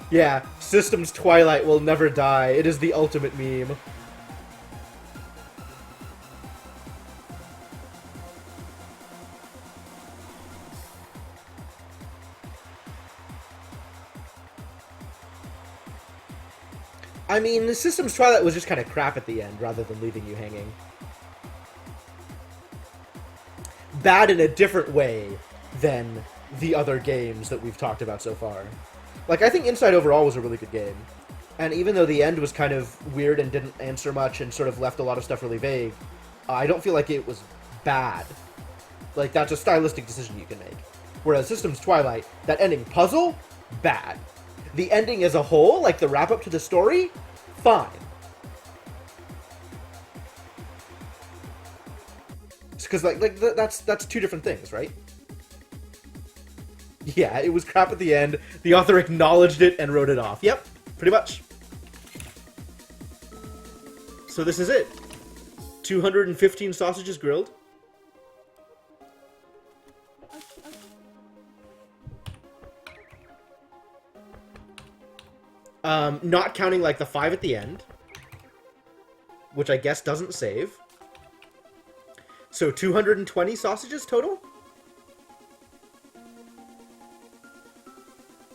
Yeah, Systems Twilight will never die. It is the ultimate meme. I mean, the Systems Twilight was just kind of crap at the end, rather than leaving you hanging. Bad in a different way than the other games that we've talked about so far. Like, I think Inside overall was a really good game. And even though the end was kind of weird and didn't answer much and sort of left a lot of stuff really vague, I don't feel like it was bad. Like, that's a stylistic decision you can make. Whereas Systems Twilight, that ending puzzle, bad. The ending as a whole, like the wrap-up to the story, fine. Because, that's two different things, right? Yeah, it was crap at the end. The author acknowledged it and wrote it off. Yep, pretty much. So this is it. 215 sausages grilled. Not counting, like, the 5 at the end. Which I guess doesn't save. So 220 sausages total?